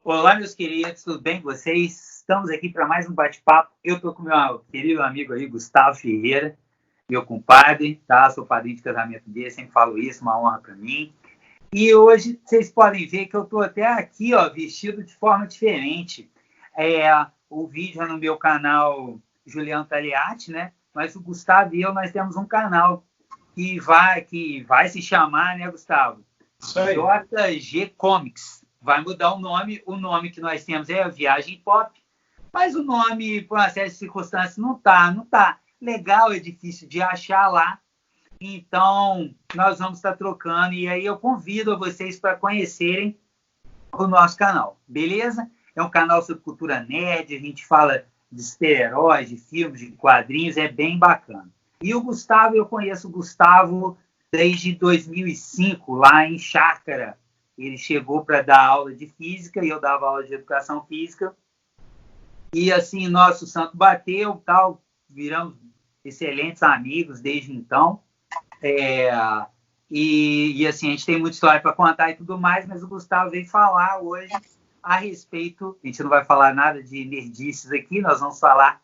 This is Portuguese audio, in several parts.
Olá, meus queridos, tudo bem com vocês? Estamos aqui para mais um bate-papo. Eu estou com meu querido amigo aí, Gustavo Ferreira, meu compadre, tá? Sou padrinho de casamento dele, sempre falo isso, uma honra para mim. E hoje vocês podem ver que eu estou até aqui, ó, vestido de forma diferente. O vídeo é no meu canal Juliano Taliati, né? Mas o Gustavo e eu, nós temos um canal que vai se chamar, né, Gustavo? Isso aí. JG Comics. Vai mudar o nome que nós temos é Viagem Pop, mas o nome, por uma série de circunstâncias, não tá legal, é difícil de achar lá. Então, nós vamos estar trocando, e aí eu convido vocês para conhecerem o nosso canal, beleza? É um canal sobre cultura nerd, a gente fala de super-heróis, de filmes, de quadrinhos, é bem bacana. E o Gustavo, eu conheço o Gustavo desde 2005, lá em Chácara. Ele chegou para dar aula de física e eu dava aula de educação física. E assim, nosso santo bateu, tal, viramos excelentes amigos desde então. E assim, a gente tem muita história para contar e tudo mais, mas o Gustavo veio falar hoje a respeito, a gente não vai falar nada de nerdices aqui, nós vamos falar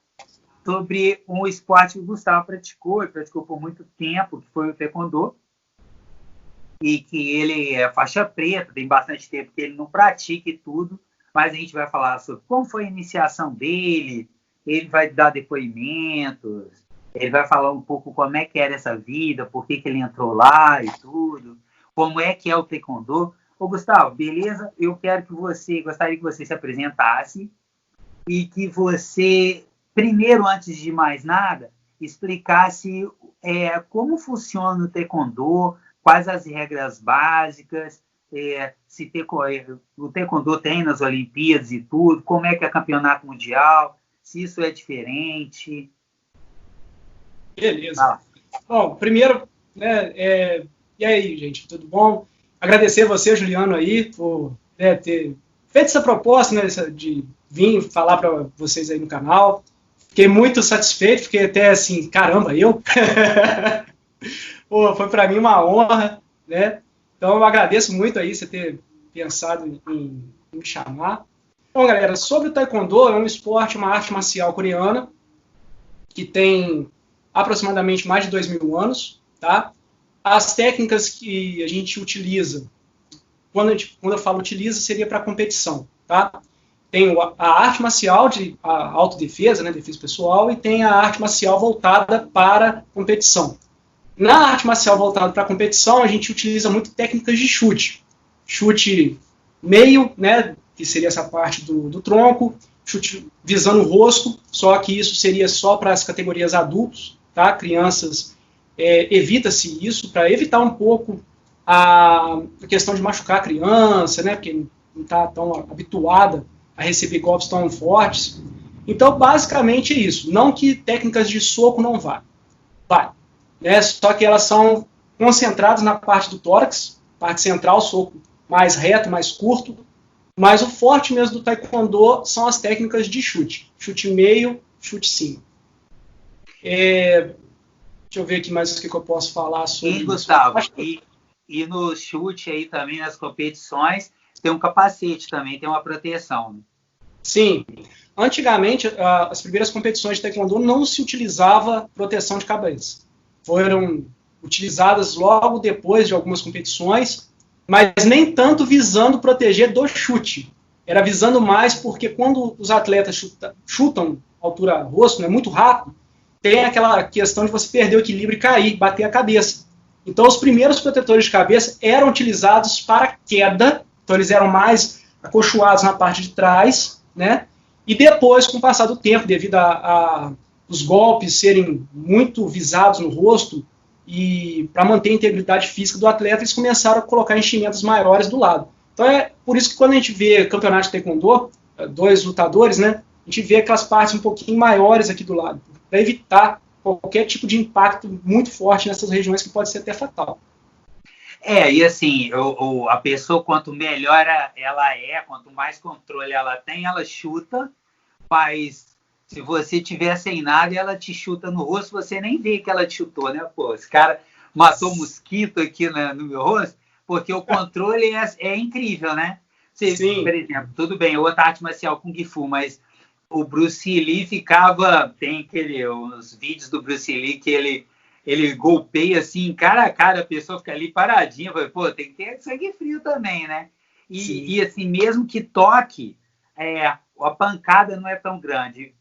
sobre um esporte que o Gustavo praticou por muito tempo, que foi o taekwondo, e que ele é faixa preta, tem bastante tempo que ele não pratica e tudo, mas a gente vai falar sobre como foi a iniciação dele, ele vai dar depoimentos, ele vai falar um pouco como é que era essa vida, por que ele entrou lá e tudo, como é que é o taekwondo. Ô, Gustavo, beleza? Gostaria que você se apresentasse e que você, primeiro, antes de mais nada, explicasse como funciona o taekwondo, quais as regras básicas, o taekwondo tem nas Olimpíadas e tudo, como é que é campeonato mundial, se isso é diferente. Beleza. Bom, primeiro, né, e aí, gente, tudo bom? Agradecer a você, Juliano, aí, por ter feito essa proposta, né, de vir falar para vocês aí no canal. Fiquei muito satisfeito, fiquei até assim, caramba, eu? Pô, foi para mim uma honra, né? Então eu agradeço muito aí você ter pensado em me chamar. Bom, galera, sobre o taekwondo, é um esporte, uma arte marcial coreana que tem aproximadamente mais de 2.000 anos, tá? As técnicas que a gente utiliza, quando eu falo utiliza, seria para competição, tá? Tem a arte marcial de a autodefesa, né, defesa pessoal, e tem a arte marcial voltada para competição. Na arte marcial voltada para competição, a gente utiliza muito técnicas de chute. Chute meio, né, que seria essa parte do tronco, chute visando o rosto, só que isso seria só para as categorias adultos, tá? Crianças, evita-se isso para evitar um pouco a questão de machucar a criança, né, porque não está tão habituada a receber golpes tão fortes. Então, basicamente é isso. Não que técnicas de soco não vá. Vai. Né? Só que elas são concentradas na parte do tórax, parte central, soco mais reto, mais curto, mas o forte mesmo do taekwondo são as técnicas de chute. Chute meio, chute cima. Deixa eu ver aqui mais o que eu posso falar sobre isso. Gustavo, e no chute aí também, nas competições, tem um capacete também, tem uma proteção. Né? Sim. Antigamente, as primeiras competições de taekwondo não se utilizava proteção de cabeça. Foram utilizadas logo depois de algumas competições, mas nem tanto visando proteger do chute. Era visando mais porque quando os atletas chutam altura rosto, né, muito rápido, tem aquela questão de você perder o equilíbrio e cair, bater a cabeça. Então, os primeiros protetores de cabeça eram utilizados para queda, então eles eram mais acolchoados na parte de trás, né? E depois, com o passar do tempo, devido a os golpes serem muito visados no rosto e para manter a integridade física do atleta, eles começaram a colocar enchimentos maiores do lado. Então é por isso que quando a gente vê campeonato de taekwondo, dois lutadores, né, a gente vê aquelas partes um pouquinho maiores aqui do lado, para evitar qualquer tipo de impacto muito forte nessas regiões que pode ser até fatal. E assim, a pessoa, quanto melhor ela quanto mais controle ela tem, ela chuta, mas se você tiver sem nada e ela te chuta no rosto, você nem vê que ela te chutou, né? Pô, esse cara matou um mosquito aqui no meu rosto, porque o controle é incrível, né? Sim. Por exemplo, tudo bem, outra arte marcial Kung Fu, mas o Bruce Lee ficava... Tem os vídeos do Bruce Lee que ele golpeia assim, cara a cara, a pessoa fica ali paradinha. Pô, tem que ter sangue frio também, né? E assim, mesmo que toque, a pancada não é tão grande.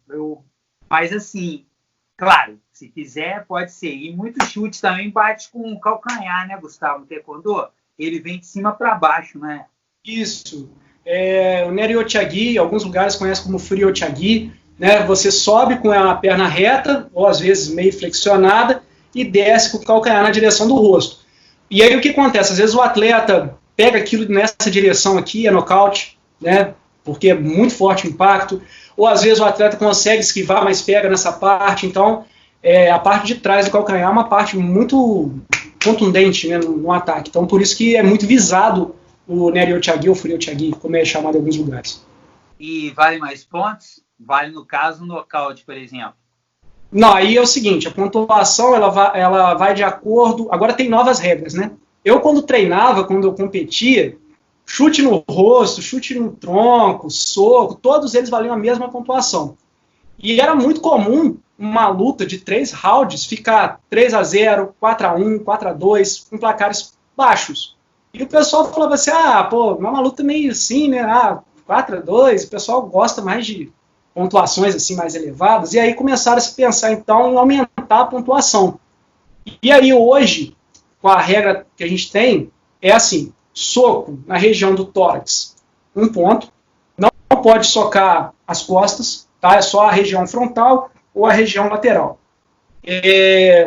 Mas assim, claro, se quiser, pode ser. E muitos chutes também bate com o calcanhar, né, Gustavo? No taekwondo, ele vem de cima para baixo, né? Isso. O Neryochagi, em alguns lugares conhece como Furyochagi, né? Você sobe com a perna reta, ou às vezes meio flexionada, e desce com o calcanhar na direção do rosto. E aí o que acontece? Às vezes o atleta pega aquilo nessa direção aqui, é nocaute, né? Porque é muito forte o impacto. Ou às vezes o atleta consegue esquivar, mas pega nessa parte. Então, a parte de trás do calcanhar é uma parte muito contundente, né, no ataque. Então, por isso que é muito visado o Neryochagi ou Furyochagi, como é chamado em alguns lugares. E vale mais pontos? Vale, no caso, nocaute, por exemplo? Não, aí é o seguinte, a pontuação ela vai de acordo... Agora tem novas regras, né? Eu, quando treinava, quando eu competia, chute no rosto, chute no tronco, soco, todos eles valiam a mesma pontuação. E era muito comum uma luta de 3 rounds ficar 3-0, 4-1, 4-2, com placares baixos. E o pessoal falava assim, pô, é uma luta meio assim, né? 4-2, o pessoal gosta mais de pontuações assim mais elevadas, e aí começaram a se pensar então em aumentar a pontuação. E aí hoje, com a regra que a gente tem, é assim, soco na região do tórax, 1 ponto, não pode socar as costas, tá? É só a região frontal ou a região lateral.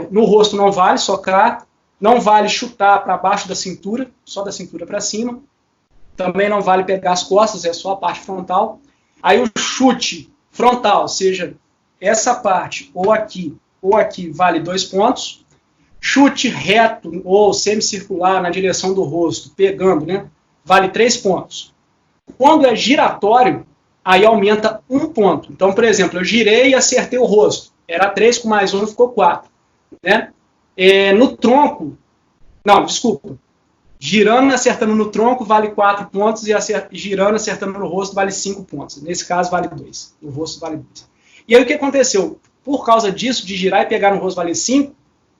No rosto não vale socar, não vale chutar para baixo da cintura, só da cintura para cima, também não vale pegar as costas, é só a parte frontal. Aí o chute frontal, seja essa parte ou aqui, vale 2 pontos. Chute reto ou semicircular na direção do rosto, pegando, né, vale 3 pontos. Quando é giratório, aí aumenta 1 ponto. Então, por exemplo, eu girei e acertei o rosto. Era 3 com mais 1, ficou 4. Né? No tronco, não, desculpa. Girando e acertando no tronco vale 4 pontos e girando e acertando no rosto vale 5 pontos. Nesse caso vale 2. No rosto vale 2. E aí o que aconteceu? Por causa disso, de girar e pegar no rosto vale 5,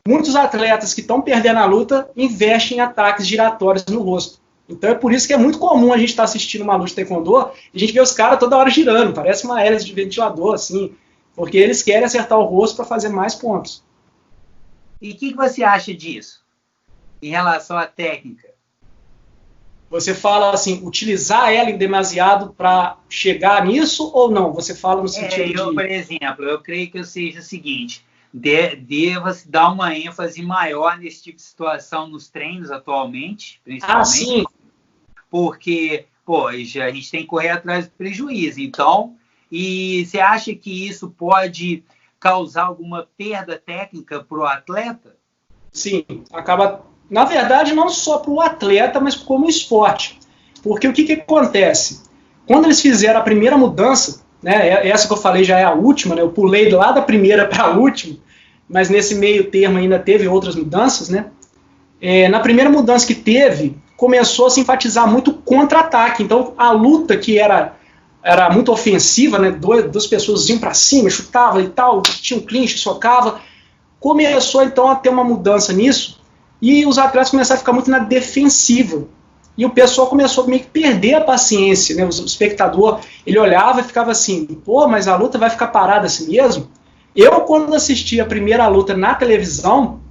muitos atletas que estão perdendo a luta investem em ataques giratórios no rosto. Então é por isso que é muito comum a gente estar assistindo uma luta de taekwondo e a gente vê os caras toda hora girando, parece uma hélice de ventilador, assim, porque eles querem acertar o rosto para fazer mais pontos. E o que você acha disso, em relação à técnica? Você fala assim, utilizar ela em demasiado para chegar nisso ou não? Você fala no sentido Por exemplo, eu creio que seja o seguinte, deva se dar uma ênfase maior nesse tipo de situação nos treinos atualmente, principalmente. Sim. Porque, a gente tem que correr atrás do prejuízo. Então, e você acha que isso pode causar alguma perda técnica para o atleta? Sim, acaba... Na verdade, não só para o atleta, mas como esporte. Porque o que acontece? Quando eles fizeram a primeira mudança, né, essa que eu falei já é a última, né, eu pulei lá da primeira para a última, mas nesse meio termo ainda teve outras mudanças. Né? Na primeira mudança que teve, começou a se enfatizar muito contra-ataque. Então, a luta que era muito ofensiva, né, duas pessoas iam para cima, chutavam e tal, tinha um clinch, socava, começou então a ter uma mudança nisso, e os atletas começaram a ficar muito na defensiva. E o pessoal começou a meio que perder a paciência. Né? O espectador, ele olhava e ficava assim, pô, mas a luta vai ficar parada assim mesmo? Eu, quando assisti a primeira luta na televisão,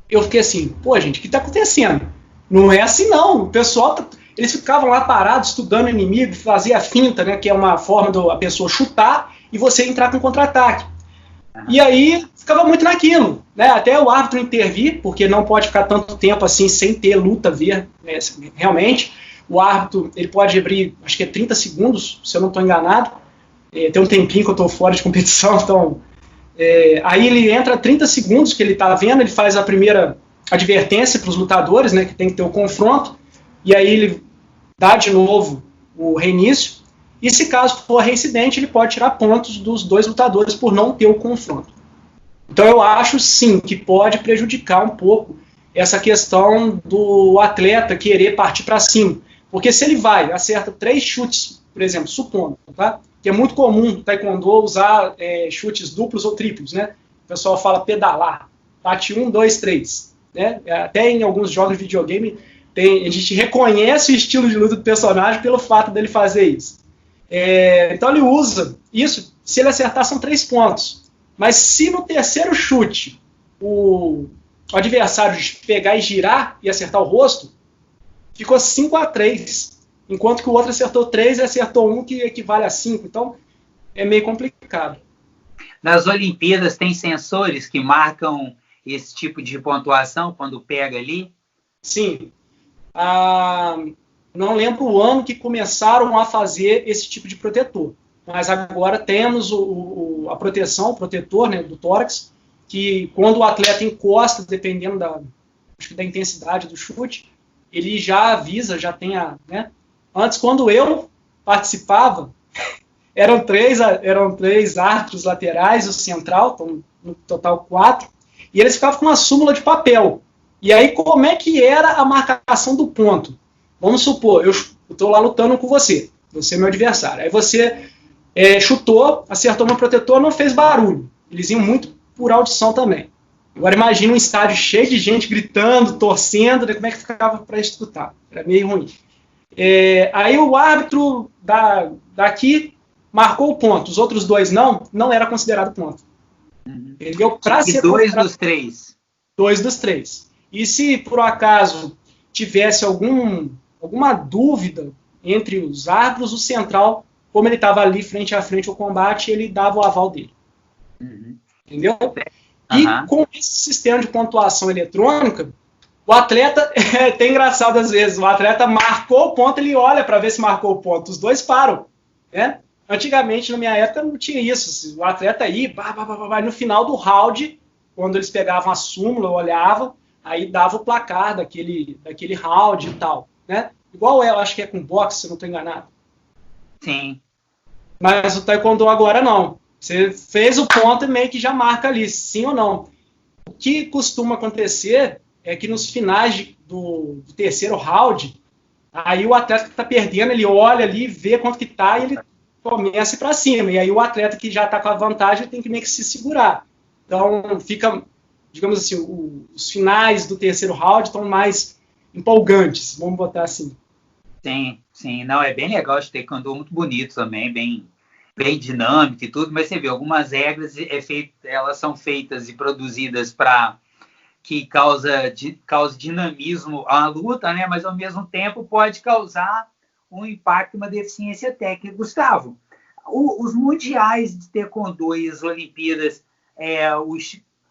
eu fiquei assim, pô, gente, o que está acontecendo? Não é assim não. O pessoal, eles ficavam lá parados, estudando o inimigo, fazia a finta, né, que é uma forma da pessoa chutar e você entrar com contra-ataque. E aí ficava muito naquilo, né? Até o árbitro intervir, porque não pode ficar tanto tempo assim sem ter luta realmente. O árbitro, ele pode abrir, acho que é 30 segundos, se eu não estou enganado. Tem um tempinho que eu estou fora de competição, então... aí ele entra 30 segundos que ele está vendo, ele faz a primeira advertência para os lutadores, né, que tem que ter o confronto, e aí ele dá de novo o reinício. E se caso for reincidente, ele pode tirar pontos dos 2 lutadores por não ter o confronto. Então eu acho sim que pode prejudicar um pouco essa questão do atleta querer partir para cima. Porque se ele acerta 3 chutes, por exemplo, supondo, tá? Que é muito comum no taekwondo usar chutes duplos ou triplos, né? O pessoal fala pedalar, bate 1, 2, 3, né? Até em alguns jogos de videogame a gente reconhece o estilo de luta do personagem pelo fato dele fazer isso. Então ele usa isso, se ele acertar são 3 pontos. Mas se no terceiro chute o adversário pegar e girar e acertar o rosto, ficou 5-3. Enquanto que o outro acertou 3 e acertou 1, que equivale a 5. Então é meio complicado. Nas Olimpíadas tem sensores que marcam esse tipo de pontuação quando pega ali? Sim. Não lembro o ano que começaram a fazer esse tipo de protetor, mas agora temos a proteção, o protetor, né, do tórax, que quando o atleta encosta, dependendo da intensidade do chute, ele já avisa, já tem né? Antes, quando eu participava, eram três árbitros laterais, o central, então, no total 4, e eles ficavam com uma súmula de papel. E aí, como é que era a marcação do ponto? Vamos supor, eu estou lá lutando com você é meu adversário. Aí você chutou, acertou meu protetor, não fez barulho. Eles iam muito por audição também. Agora imagina um estádio cheio de gente gritando, torcendo, né? Como é que ficava para escutar? Era meio ruim. Aí o árbitro daqui marcou o ponto, os outros 2 não era considerado ponto. Entendeu? E 2 dos 3? 2 dos 3. E se por acaso tivesse alguma dúvida entre os árbitros, o central, como ele estava ali frente a frente ao combate, ele dava o aval dele. Entendeu? E com esse sistema de pontuação eletrônica, o atleta, é até engraçado às vezes, o atleta marcou o ponto, ele olha para ver se marcou o ponto, os 2 param. Né? Antigamente, na minha época, não tinha isso. O atleta ia, no final do round, quando eles pegavam a súmula, eu olhava, aí dava o placar daquele round e tal, né? Igual eu acho que é com boxe, se eu não estou enganado. Sim. Mas o taekwondo agora não. Você fez o ponto e meio que já marca ali, sim ou não. O que costuma acontecer é que nos finais do terceiro round, aí o atleta que está perdendo, ele olha ali, vê quanto que está e ele começa para cima. E aí o atleta que já está com a vantagem tem que meio que se segurar. Então fica, digamos assim, os finais do terceiro round estão mais empolgantes, vamos botar assim. Sim. Não, é bem legal de taekwondo, muito bonito também, bem dinâmico e tudo, mas você vê, algumas regras elas são feitas e produzidas para que causa dinamismo à luta, né? Mas ao mesmo tempo pode causar um impacto, uma deficiência técnica. Gustavo, os mundiais de taekwondo e as Olimpíadas,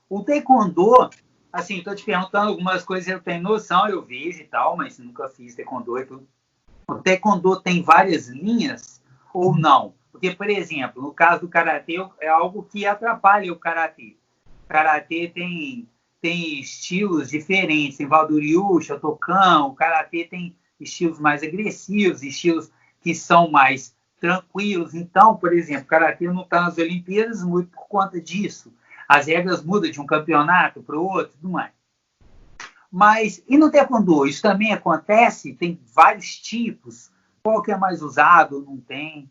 o taekwondo, assim, estou te perguntando algumas coisas, eu tenho noção, eu vejo e tal, mas nunca fiz taekwondo e tudo. O taekwondo tem várias linhas ou não? Porque, por exemplo, no caso do karatê, é algo que atrapalha o karatê. O karatê tem estilos diferentes, tem Wado-ryu, Shotokan, o karatê tem estilos mais agressivos, estilos que são mais tranquilos. Então, por exemplo, o karatê não está nas Olimpíadas muito por conta disso. As regras mudam de um campeonato para o outro, tudo mais. Mas, e no taekwondo, isso também acontece? Tem vários tipos? Qual que é mais usado? Não tem?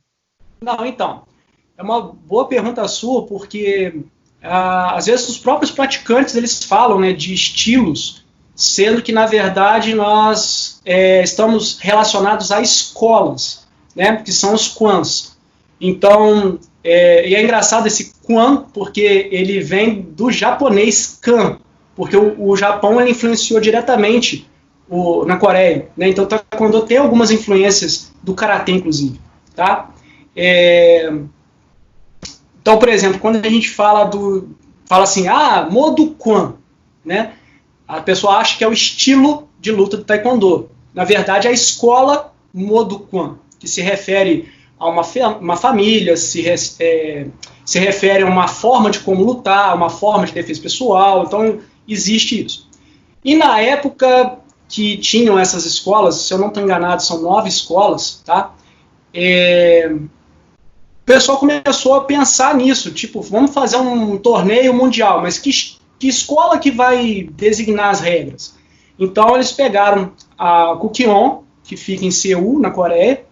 Não, então, é uma boa pergunta sua, porque às vezes os próprios praticantes eles falam, né, de estilos, sendo que, na verdade, nós estamos relacionados a escolas, né, que são os kwans. Então, e é engraçado esse kwan, porque ele vem do japonês kan, porque o Japão ele influenciou diretamente na Coreia, né? Então, taekwondo tem algumas influências do karatê, inclusive, tá? Então, por exemplo, quando a gente fala assim, Modo Kwan, né? A pessoa acha que é o estilo de luta do taekwondo. Na verdade, é a escola Modo Kwan, que se refere a uma família, se refere a uma forma de como lutar, uma forma de defesa pessoal. Então, existe isso. E na época que tinham essas escolas, se eu não estou enganado, são 9 escolas, tá? O pessoal começou a pensar nisso, tipo, vamos fazer um torneio mundial, mas que escola que vai designar as regras? Então eles pegaram a Kukkion, que fica em Seul, na Coreia,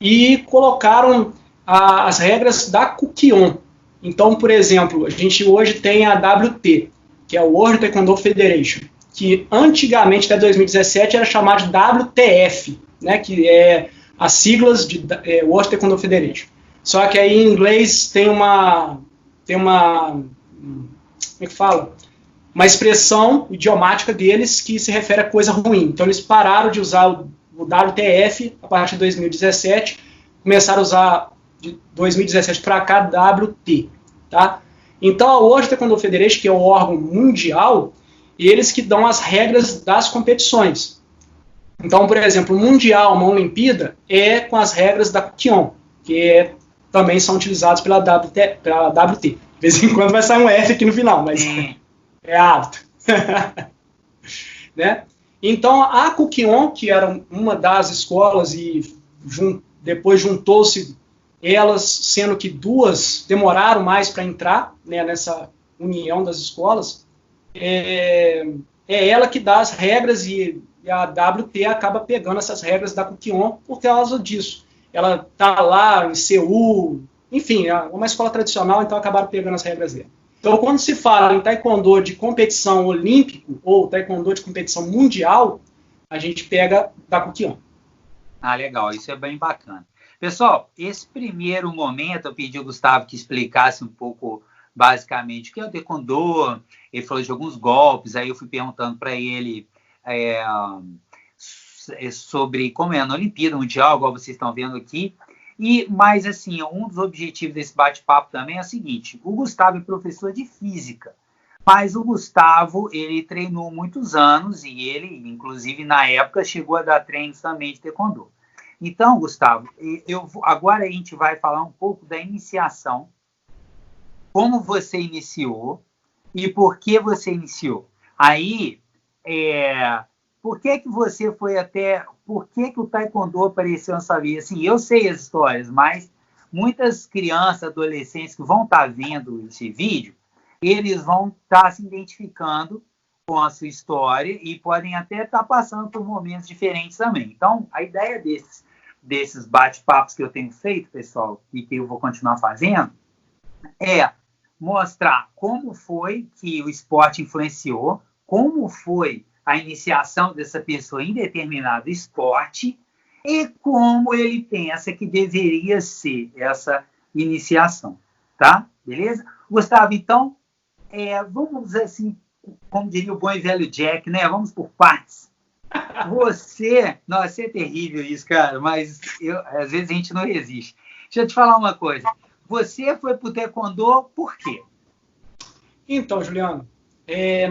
e colocaram as regras da Kukkion. Então, por exemplo, a gente hoje tem a WT, que é o World Taekwondo Federation, que antigamente, até 2017, era chamado de WTF, né, que é as siglas de World Taekwondo Federation. Só que aí em inglês tem uma como é que fala? Uma expressão idiomática deles que se refere a coisa ruim. Então eles pararam de usar o WTF a partir de 2017, começaram a usar de 2017 para cá WT, tá? Então a World Taekwondo Federation, que é o órgão mundial, eles que dão as regras das competições. Então, por exemplo, o mundial, uma Olimpíada, é com as regras da Kukkion, que também são utilizadas pela WT. De vez em quando vai sair um F aqui no final, mas é hábito. Né? Então, a Kukkion, que era uma das escolas e depois juntou-se elas, sendo que duas demoraram mais para entrar, né, nessa união das escolas, é ela que dá as regras e a WT acaba pegando essas regras da Kukkion por causa disso. Ela está lá em Seul, enfim, é uma escola tradicional, então acabaram pegando as regras dela. Então, quando se fala em taekwondo de competição olímpico ou taekwondo de competição mundial, a gente pega da Kukkion. Ah, legal, isso é bem bacana. Pessoal, esse primeiro momento eu pedi ao Gustavo que explicasse um pouco basicamente o que é o taekwondo. Ele falou de alguns golpes, aí eu fui perguntando para ele sobre como é na Olimpíada Mundial, igual vocês estão vendo aqui. Mas, assim, um dos objetivos desse bate-papo também é o seguinte: o Gustavo é professor de física, mas o Gustavo, ele treinou muitos anos e ele, inclusive, na época, chegou a dar treinos também de taekwondo. Então, Gustavo, agora a gente vai falar um pouco da iniciação, como você iniciou e por que você iniciou. Aí, por que você foi até... Por que o taekwondo apareceu na sua vida? Assim, eu sei as histórias, mas muitas crianças, adolescentes que vão estar vendo esse vídeo, eles vão estar se identificando com a sua história e podem até estar passando por momentos diferentes também. Então, a ideia desses bate-papos que eu tenho feito, pessoal, e que eu vou continuar fazendo, é mostrar como foi que o esporte influenciou, como foi a iniciação dessa pessoa em determinado esporte e como ele pensa que deveria ser essa iniciação, tá? Beleza? Gustavo, então, vamos assim, como diria o bom e velho Jack, né? Vamos por partes. Nossa, é terrível isso, cara, mas às vezes a gente não resiste. Deixa eu te falar uma coisa. Você foi pro taekwondo por quê? Então, Juliano,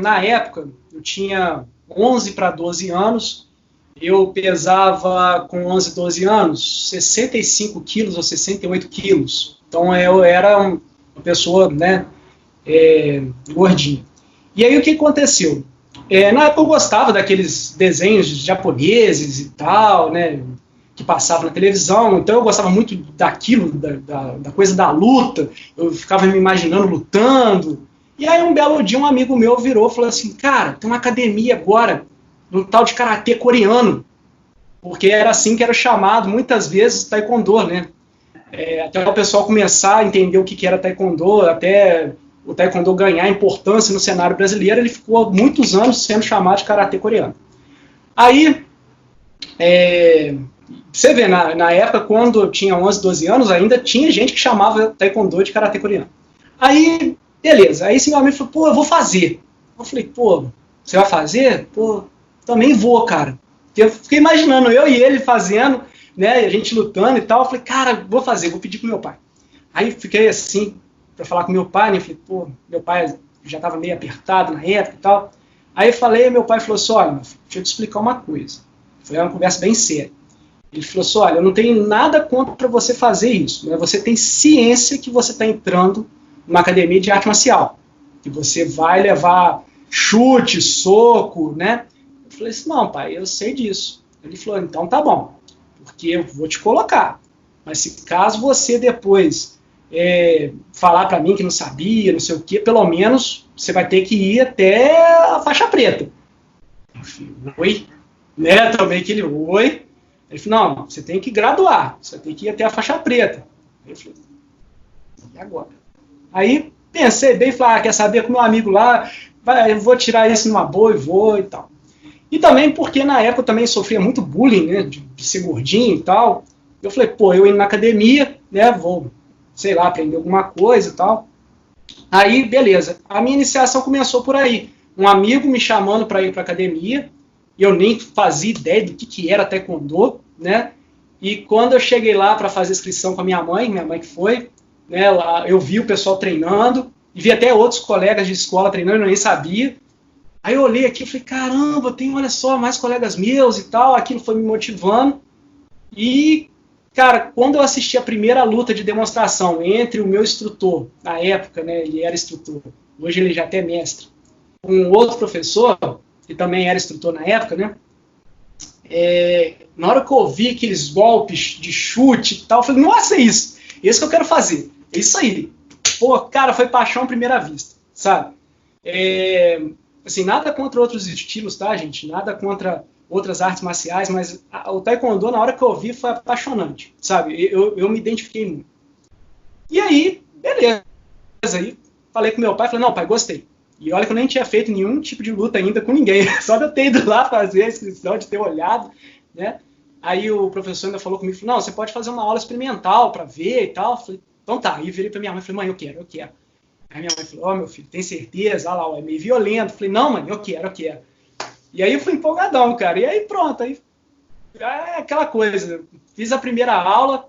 na época eu tinha 11 para 12 anos, eu pesava com 11, 12 anos 65 quilos ou 68 quilos. Então eu era uma pessoa, né, gordinha. E aí o que aconteceu? Na época eu gostava daqueles desenhos japoneses e tal, né, que passavam na televisão, então eu gostava muito daquilo, da coisa da luta, eu ficava me imaginando lutando. E aí um belo dia um amigo meu virou e falou assim: cara, tem uma academia agora, um tal de karatê coreano, porque era assim que era chamado muitas vezes taekwondo, né? Até o pessoal começar a entender o que era taekwondo, até o taekwondo ganhar importância no cenário brasileiro, ele ficou muitos anos sendo chamado de karatê coreano. Aí, você vê, na época, quando eu tinha 11, 12 anos, ainda tinha gente que chamava taekwondo de karatê coreano. Aí, beleza, aí esse meu amigo falou: pô, eu vou fazer. Eu falei: pô, você vai fazer? Pô, também vou, cara. Eu fiquei imaginando eu e ele fazendo, né, a gente lutando e tal. Eu falei: cara, vou fazer, vou pedir pro meu pai. Aí fiquei assim, pra falar com meu pai, né, eu falei: pô, meu pai já tava meio apertado na época e tal. Aí eu falei, meu pai falou assim: olha, deixa eu te explicar uma coisa. Foi uma conversa bem séria. Ele falou assim: olha, eu não tenho nada contra você fazer isso, né? Você tem ciência que você está entrando numa academia de arte marcial, que você vai levar chute, soco, né? Eu falei assim: não, pai, eu sei disso. Ele falou: então tá bom, porque eu vou te colocar, mas se caso você depois falar para mim que não sabia, não sei o que, pelo menos você vai ter que ir até a faixa preta. Eu falei: oi? Né? Também aquele oi. Ele falou, não, você tem que graduar, você tem que ir até a faixa preta. Aí eu falei, e agora? Aí pensei bem, falei, quer saber, com meu amigo lá, eu vou tirar isso numa boa e vou e tal. E também porque na época eu também sofria muito bullying, né, de ser gordinho e tal. Eu falei, pô, eu indo na academia, né, vou, sei lá, aprender alguma coisa e tal. Aí, beleza. A minha iniciação começou por aí. Um amigo me chamando para ir para academia, e eu nem fazia ideia do que era taekwondo, né? E quando eu cheguei lá para fazer inscrição com a minha mãe que foi, né, lá, eu vi o pessoal treinando, e vi até outros colegas de escola treinando, eu nem sabia. Aí eu olhei aqui e falei, caramba, tem, olha só, mais colegas meus e tal, aquilo foi me motivando. E, cara, quando eu assisti a primeira luta de demonstração entre o meu instrutor, na época, né, ele era instrutor, hoje ele já até é mestre, um outro professor, que também era instrutor na época, né, na hora que eu vi aqueles golpes de chute e tal, eu falei, nossa, é isso que eu quero fazer, é isso aí. Pô, cara, foi paixão à primeira vista, sabe? Assim, nada contra outros estilos, tá, gente? Nada contra outras artes marciais, mas o taekwondo, na hora que eu vi, foi apaixonante, sabe? Eu me identifiquei muito. E aí, beleza. Aí falei com meu pai, falei, não, pai, gostei. E olha que eu nem tinha feito nenhum tipo de luta ainda com ninguém, só de eu ter ido lá fazer a inscrição, de ter olhado, né? Aí o professor ainda falou comigo, não, você pode fazer uma aula experimental para ver e tal. Eu falei, então tá. Aí virei para minha mãe e falei, mãe, eu quero. Aí minha mãe falou, meu filho, tem certeza? Olha lá, é meio violento. Eu falei, não, mãe, eu quero. E aí eu fui empolgadão, cara. E aí pronto, aí é aquela coisa. Fiz a primeira aula,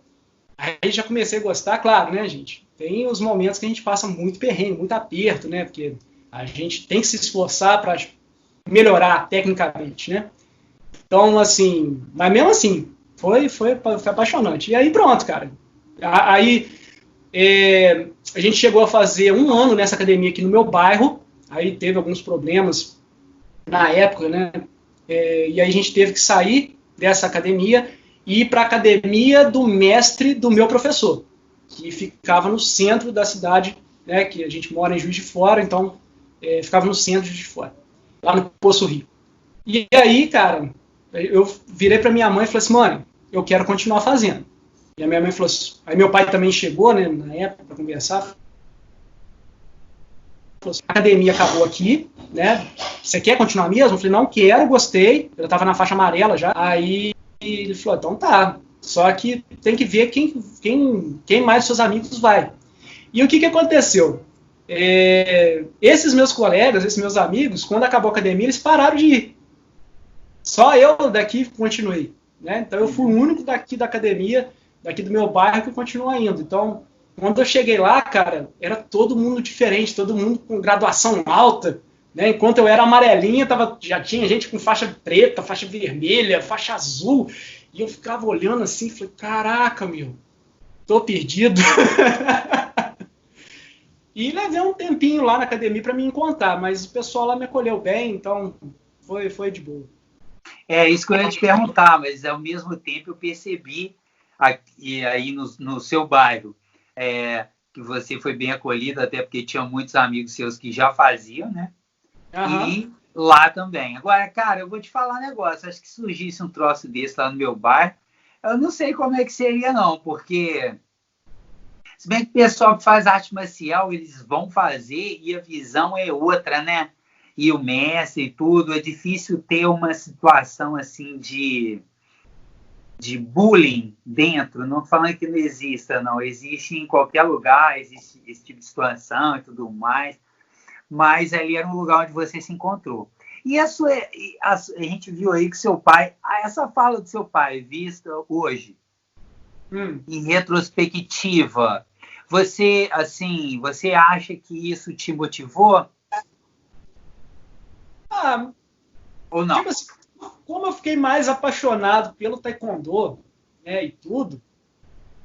aí já comecei a gostar, claro, né, gente? Tem os momentos que a gente passa muito perrengue, muito aperto, né? Porque a gente tem que se esforçar para melhorar tecnicamente, né? Então, assim, mas mesmo assim, foi apaixonante. E aí pronto, cara. Aí a gente chegou a fazer 1 ano nessa academia aqui no meu bairro, aí teve alguns problemas na época, né? E aí a gente teve que sair dessa academia e ir para a academia do mestre do meu professor, que ficava no centro da cidade, né? Que a gente mora em Juiz de Fora, então ficava no centro de Juiz de Fora, lá no Poço Rio. E aí, cara, eu virei para minha mãe e falei assim, mãe, eu quero continuar fazendo. E a minha mãe falou assim, aí meu pai também chegou, né, na época, para conversar, falou assim, a academia acabou aqui, né, você quer continuar mesmo? Eu falei, não quero, gostei, eu estava na faixa amarela já, aí ele falou, então tá, só que tem que ver quem mais dos seus amigos vai. E o que aconteceu? Esses meus colegas, esses meus amigos, quando acabou a academia, eles pararam de ir. Só eu daqui continuei, né? Então eu fui o único daqui da academia, daqui do meu bairro, que continua indo. Então, quando eu cheguei lá, cara, era todo mundo diferente, todo mundo com graduação alta, né? Enquanto eu era amarelinha, já tinha gente com faixa preta, faixa vermelha, faixa azul, e eu ficava olhando assim, falei, caraca, meu, tô perdido. E levei um tempinho lá na academia para me encontrar, mas o pessoal lá me acolheu bem, então foi de boa. Isso que eu ia te perguntar, mas ao mesmo tempo eu percebi aqui, aí no seu bairro que você foi bem acolhido, até porque tinha muitos amigos seus que já faziam, né? Uhum. E lá também. Agora, cara, eu vou te falar um negócio, acho que surgisse um troço desse lá no meu bairro, eu não sei como é que seria não, porque se bem que o pessoal que faz arte marcial, eles vão fazer e a visão é outra, né? E o mestre e tudo, é difícil ter uma situação assim de bullying dentro, não falando que não exista, não, existe em qualquer lugar, existe esse tipo de situação e tudo mais, mas ali era um lugar onde você se encontrou. E a gente viu aí que seu pai, essa fala do seu pai, vista hoje, em retrospectiva, você acha que isso te motivou? Ou não? Tipo assim, como eu fiquei mais apaixonado pelo taekwondo, né, e tudo,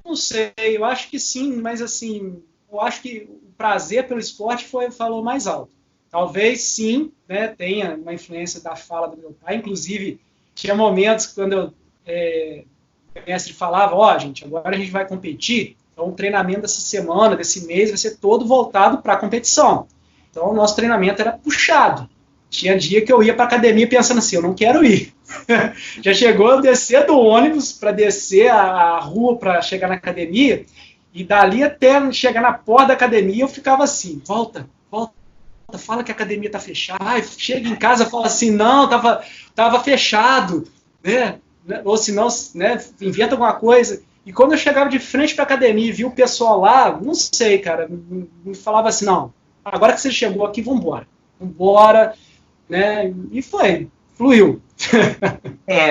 não sei, eu acho que sim, mas assim, eu acho que o prazer pelo esporte falou mais alto. Talvez sim, né, tenha uma influência da fala do meu pai, inclusive tinha momentos quando o mestre falava, gente, agora a gente vai competir, então o treinamento dessa semana, desse mês, vai ser todo voltado para a competição. Então o nosso treinamento era puxado. Tinha dia que eu ia para academia pensando assim, eu não quero ir. Já chegou a descer do ônibus para descer a rua para chegar na academia, e dali até chegar na porta da academia eu ficava assim, volta, fala que a academia está fechada. Ai, chega em casa e fala assim, não, tava fechado, né? Ou se não, né, inventa alguma coisa. E quando eu chegava de frente para a academia e vi o pessoal lá, não sei, cara, me falava assim, não, agora que você chegou aqui, vambora, né? E fluiu.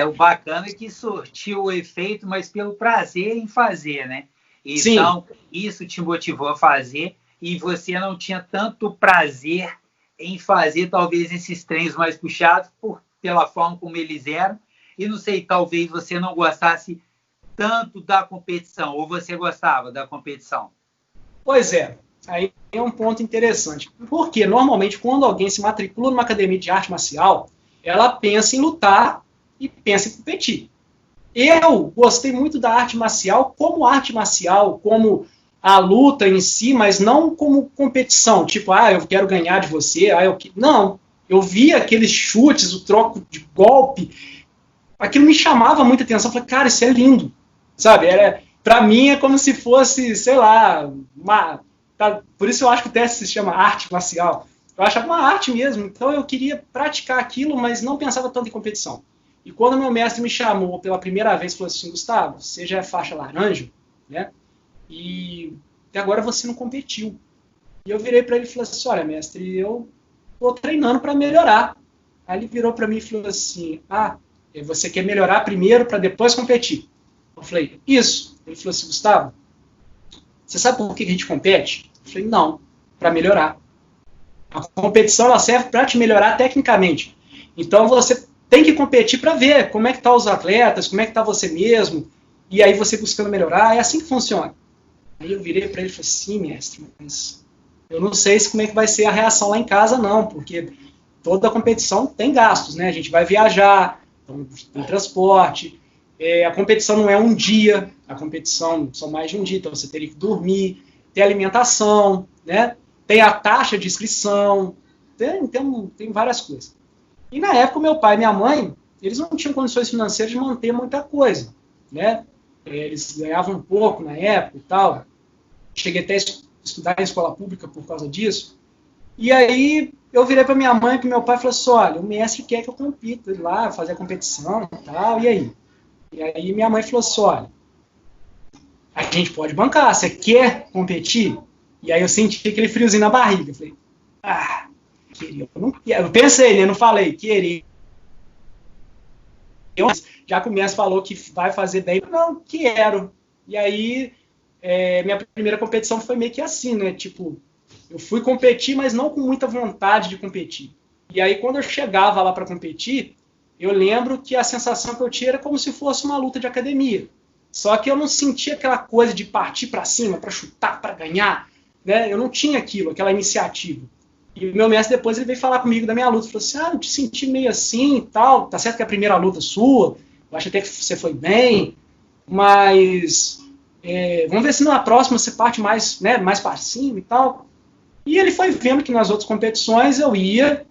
O bacana é que surtiu o efeito, mas pelo prazer em fazer, né? Então, Sim. Isso te motivou a fazer e você não tinha tanto prazer em fazer, talvez, esses treinos mais puxados pela forma como eles eram. E não sei, talvez você não gostasse tanto da competição, ou você gostava da competição? Pois é, aí é um ponto interessante. Porque, normalmente, quando alguém se matricula numa academia de arte marcial, ela pensa em lutar e pensa em competir. Eu gostei muito da arte marcial, como a luta em si, mas não como competição. Tipo, eu quero ganhar de você. Não, eu via aqueles chutes, o troco de golpe. Aquilo me chamava muita atenção. Eu falei, cara, isso é lindo. Sabe? Pra mim é como se fosse, sei lá, por isso eu acho que o teste se chama arte marcial. Eu achava uma arte mesmo. Então eu queria praticar aquilo, mas não pensava tanto em competição. E quando meu mestre me chamou pela primeira vez, falou assim, Gustavo, você já é faixa laranja, né? E até agora você não competiu. E eu virei para ele e falei assim, olha, mestre, eu estou treinando para melhorar. Aí ele virou para mim e falou assim, você quer melhorar primeiro para depois competir? Eu falei, isso. Ele falou assim, Gustavo, você sabe por que a gente compete? Eu falei, não, para melhorar. A competição ela serve para te melhorar tecnicamente. Então você tem que competir para ver como é que estão os atletas, como é que está você mesmo, e aí você buscando melhorar, é assim que funciona. Aí eu virei para ele e falei, sim, mestre, mas eu não sei como é que vai ser a reação lá em casa, não, porque toda competição tem gastos, né? A gente vai viajar, então tem transporte, a competição não é um dia, a competição são mais de um dia, então você teria que dormir, ter alimentação, né? Tem a taxa de inscrição, tem várias coisas. E na época, meu pai e minha mãe, eles não tinham condições financeiras de manter muita coisa, né? Eles ganhavam um pouco na época e tal. Cheguei até a estudar em escola pública por causa disso. E aí eu virei para minha mãe e para meu pai e falei assim, olha, o mestre quer que eu compita lá, fazer a competição e tal, e aí? E aí minha mãe falou assim, olha, a gente pode bancar, você quer competir? E aí eu senti aquele friozinho na barriga. Eu falei, queria, eu não quero. Eu pensei, né? Não falei, queria. Já que o mestre falou que vai fazer bem, não quero. E aí, minha primeira competição foi meio que assim, né? Tipo, eu fui competir, mas não com muita vontade de competir. E aí, quando eu chegava lá para competir, eu lembro que a sensação que eu tinha era como se fosse uma luta de academia. Só que eu não sentia aquela coisa de partir para cima, para chutar, para ganhar. Né? Eu não tinha aquilo, aquela iniciativa. E o meu mestre depois ele veio falar comigo da minha luta. Falou assim, eu te senti meio assim e tal. Tá certo que é a primeira luta sua. Eu acho até que você foi bem. Mas vamos ver se na próxima você parte mais, né, mais para cima e tal. E ele foi vendo que nas outras competições eu ia,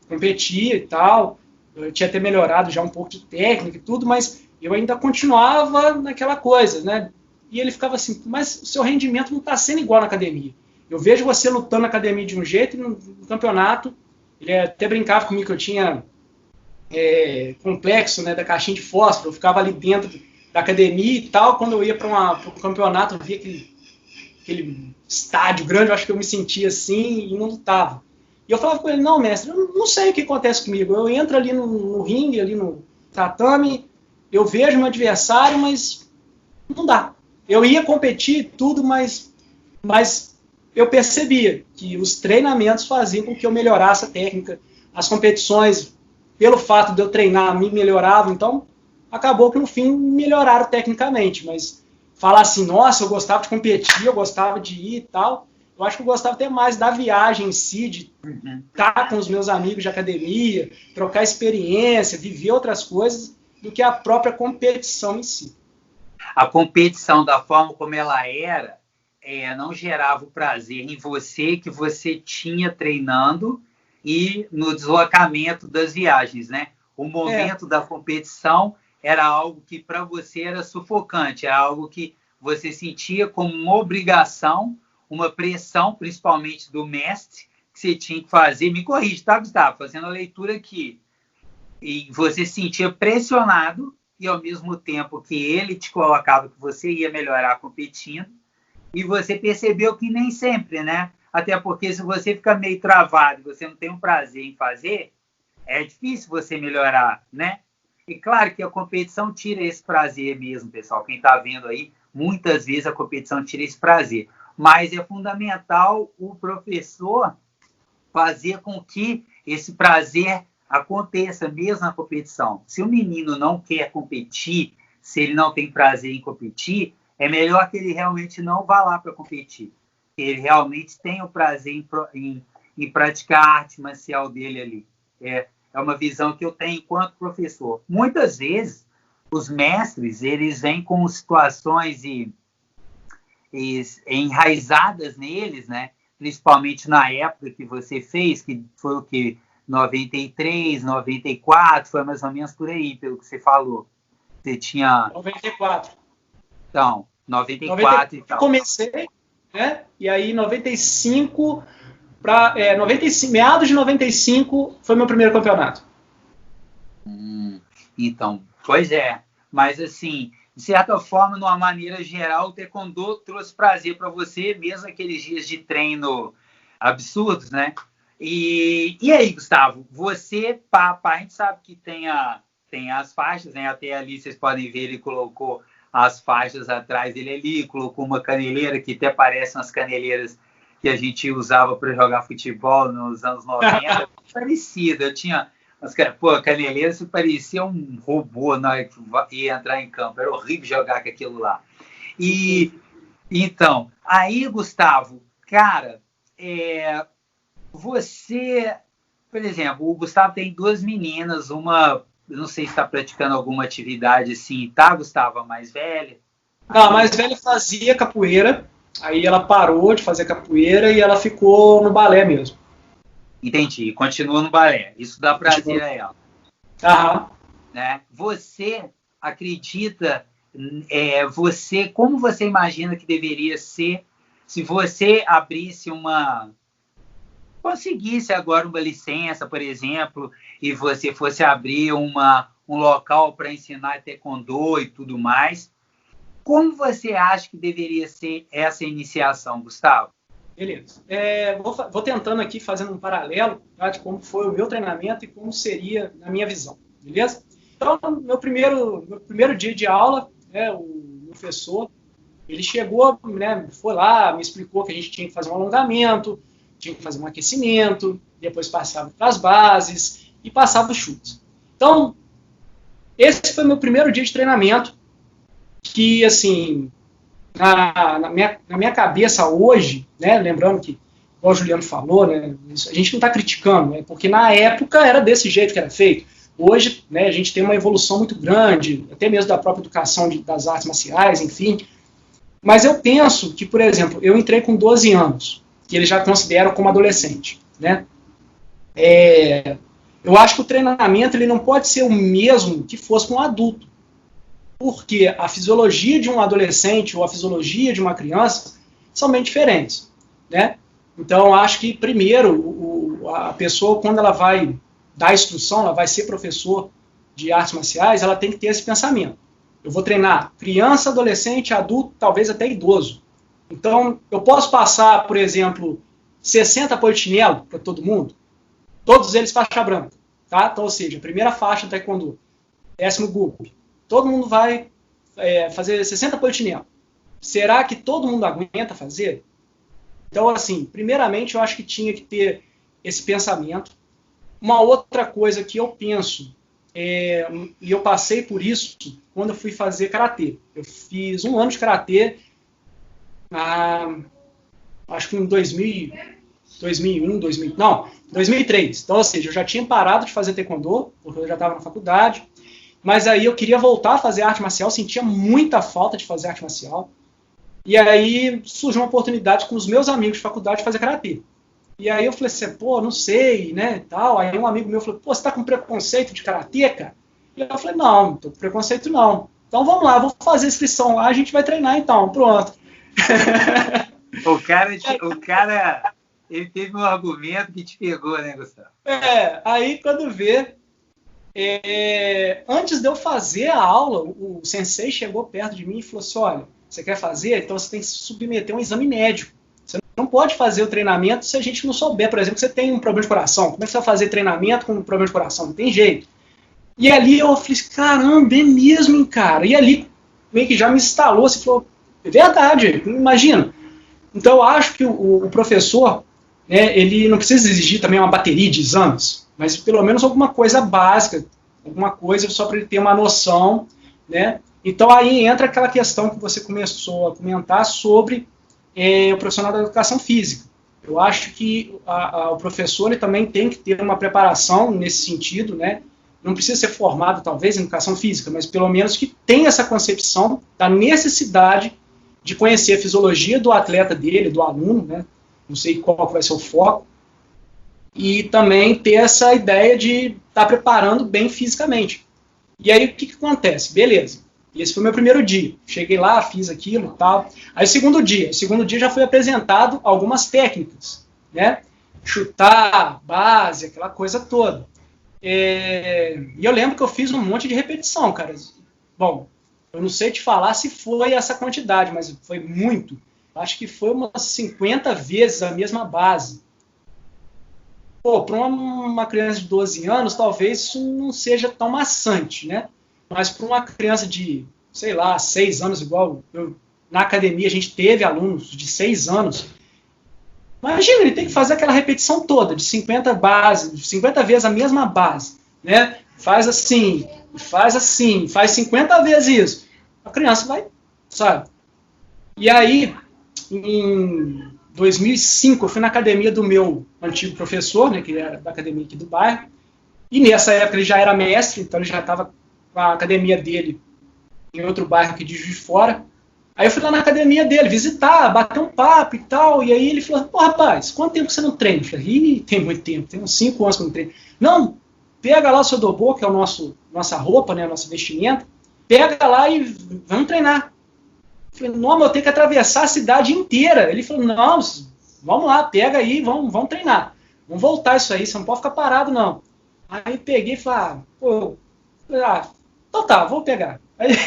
competia e tal. Eu tinha até melhorado já um pouco de técnica e tudo, mas eu ainda continuava naquela coisa, né? E ele ficava assim, mas o seu rendimento não está sendo igual na academia. Eu vejo você lutando na academia de um jeito e no campeonato, ele até brincava comigo que eu tinha complexo, né, da caixinha de fósforo, eu ficava ali dentro da academia e tal, quando eu ia para um campeonato, eu via aquele estádio grande, eu acho que eu me sentia assim e não lutava. E eu falava com ele, não, mestre, eu não sei o que acontece comigo, eu entro ali no ringue, ali no tatame, eu vejo meu adversário, mas não dá. Eu ia competir tudo, mas eu percebia que os treinamentos faziam com que eu melhorasse a técnica, as competições, pelo fato de eu treinar, me melhoravam, então acabou que no fim melhoraram tecnicamente, mas falar assim, nossa, eu gostava de competir, eu gostava de ir e tal, eu acho que eu gostava até mais da viagem em si, de estar com os meus amigos de academia, trocar experiência, viver outras coisas, do que a própria competição em si. A competição, da forma como ela era, não gerava o prazer em você que você tinha treinando e no deslocamento das viagens, né? O momento da competição era algo que para você era sufocante, era algo que você sentia como uma obrigação, uma pressão, principalmente do mestre, que você tinha que fazer. Me corrige, tá, Gustavo? Fazendo a leitura aqui. E você se sentia pressionado e, ao mesmo tempo que ele te colocava que você ia melhorar competindo, e você percebeu que nem sempre, né? Até porque se você fica meio travado e você não tem um prazer em fazer, é difícil você melhorar, né? E claro que a competição tira esse prazer mesmo, pessoal. Quem está vendo aí, muitas vezes a competição tira esse prazer. Mas é fundamental o professor fazer com que esse prazer aconteça mesmo na competição. Se o menino não quer competir, se ele não tem prazer em competir, é melhor que ele realmente não vá lá para competir. Que ele realmente tenha o prazer em praticar a arte marcial dele ali. É uma visão que eu tenho enquanto professor. Muitas vezes, os mestres, eles vêm com situações enraizadas neles, né? Principalmente na época que você fez, que foi o que? 93, 94, foi mais ou menos por aí, pelo que você falou. Você tinha... 94. Então, 94 e tal. Comecei, né? E aí, 95... meados de 95 foi meu primeiro campeonato. Então, pois é. Mas, assim, de certa forma, de uma maneira geral, o taekwondo trouxe prazer para você, mesmo aqueles dias de treino absurdos, né? E aí, Gustavo, você, a gente sabe que tem as faixas, né? Até ali vocês podem ver, ele colocou as faixas atrás dele ali, colocou uma caneleira que até parecem as caneleiras que a gente usava para jogar futebol nos anos 90, parecida. Eu tinha a caneleira se parecia um robô na hora que ia entrar em campo. Era horrível jogar com aquilo lá. E então, aí, Gustavo, cara, você, por exemplo, o Gustavo tem duas meninas, uma, não sei se está praticando alguma atividade assim, tá, Gustavo, a mais velha? Não, a mais velha fazia capoeira. Aí ela parou de fazer capoeira e ela ficou no balé mesmo. Entendi, continua no balé. Isso dá prazer a ela. Aham. Né? Você acredita, como você imagina que deveria ser se você abrisse conseguisse agora uma licença, por exemplo, e você fosse abrir um local para ensinar taekwondo e tudo mais? Como você acha que deveria ser essa iniciação, Gustavo? Beleza. Vou tentando aqui, fazendo um paralelo, tá, de como foi o meu treinamento e como seria na minha visão. Beleza? Então, meu primeiro dia de aula, o professor, ele chegou, né, foi lá, me explicou que a gente tinha que fazer um alongamento, tinha que fazer um aquecimento, depois passava para as bases e passava os chutes. Então, esse foi meu primeiro dia de treinamento, que, assim, na minha cabeça hoje, né, lembrando que, igual o Juliano falou, né, a gente não está criticando, né, porque na época era desse jeito que era feito. Hoje, né, a gente tem uma evolução muito grande, até mesmo da própria educação das artes marciais, enfim. Mas eu penso que, por exemplo, eu entrei com 12 anos, que eles já consideram como adolescente, né? Eu acho que o treinamento ele não pode ser o mesmo que fosse com um adulto. Porque a fisiologia de um adolescente ou a fisiologia de uma criança são bem diferentes, né? Então, eu acho que, primeiro, a pessoa, quando ela vai dar instrução, ela vai ser professor de artes marciais, ela tem que ter esse pensamento. Eu vou treinar criança, adolescente, adulto, talvez até idoso. Então, eu posso passar, por exemplo, 60 polichinelo para todo mundo, todos eles faixa branca, tá? Então, ou seja, primeira faixa do taekwondo, 10º grupo. Todo mundo vai fazer 60 polichinelo. Será que todo mundo aguenta fazer? Então, assim, primeiramente, eu acho que tinha que ter esse pensamento. Uma outra coisa que eu penso, e eu passei por isso quando eu fui fazer karatê. Eu fiz 1 ano de karatê, acho que em 2003. Então, ou seja, eu já tinha parado de fazer taekwondo, porque eu já estava na faculdade, mas aí eu queria voltar a fazer arte marcial, sentia muita falta de fazer arte marcial, e aí surgiu uma oportunidade com os meus amigos de faculdade de fazer karatê. E aí eu falei assim, pô, não sei, né, tal. Aí um amigo meu falou, pô, você tá com preconceito de karatê, cara? E eu falei, não, não tô com preconceito não. Então vamos lá, vou fazer a inscrição lá, a gente vai treinar então, pronto. O cara, ele teve um argumento que te pegou, né, Gustavo? Aí quando vê, antes de eu fazer a aula, o sensei chegou perto de mim e falou assim, olha, você quer fazer? Então você tem que se submeter a um exame médico. Você não pode fazer o treinamento se a gente não souber, por exemplo, que você tem um problema de coração. Como é que você vai fazer treinamento com um problema de coração? Não tem jeito. E ali eu falei, caramba, é mesmo, hein, cara? E ali meio que já me instalou, você falou, é verdade, imagina. Então eu acho que o professor, né, ele não precisa exigir também uma bateria de exames, mas pelo menos alguma coisa básica, alguma coisa só para ele ter uma noção, né? Então aí entra aquela questão que você começou a comentar sobre o profissional da educação física. Eu acho que o professor ele também tem que ter uma preparação nesse sentido, né? Não precisa ser formado, talvez, em educação física, mas pelo menos que tenha essa concepção da necessidade de conhecer a fisiologia do atleta dele, do aluno, né? Não sei qual vai ser o foco, e também ter essa ideia de estar preparando bem fisicamente. E aí o que acontece? Beleza. Esse foi o meu primeiro dia. Cheguei lá, fiz aquilo e tal. Aí o segundo dia já foi apresentado algumas técnicas, né? Chutar, base, aquela coisa toda. E eu lembro que eu fiz um monte de repetição, cara. Bom, eu não sei te falar se foi essa quantidade, mas foi muito. Acho que foi umas 50 vezes a mesma base. Pô, para uma criança de 12 anos, talvez isso não seja tão maçante, né? Mas para uma criança de, sei lá, 6 anos, igual na academia a gente teve alunos de 6 anos, imagina, ele tem que fazer aquela repetição toda, de 50 bases, de 50 vezes a mesma base, né? Faz assim, faz 50 vezes isso. A criança vai, sabe? E aí, em 2005, eu fui na academia do meu antigo professor, né, que era da academia aqui do bairro, e nessa época ele já era mestre, então ele já estava com a academia dele em outro bairro aqui de Juiz de Fora. Aí eu fui lá na academia dele, visitar, bater um papo e tal, e aí ele falou, pô, rapaz, quanto tempo você não treina? Eu falei, tem muito tempo, tem uns 5 anos que eu não treino. Não, pega lá o seu dobô, que é o nossa roupa, né, nosso vestimento, pega lá e vamos treinar. Eu falei, não, mas eu tenho que atravessar a cidade inteira. Ele falou, não, vamos lá, pega aí, vamos treinar. Vamos voltar isso aí, você não pode ficar parado, não. Aí peguei e falei, então tá, vou pegar. Aí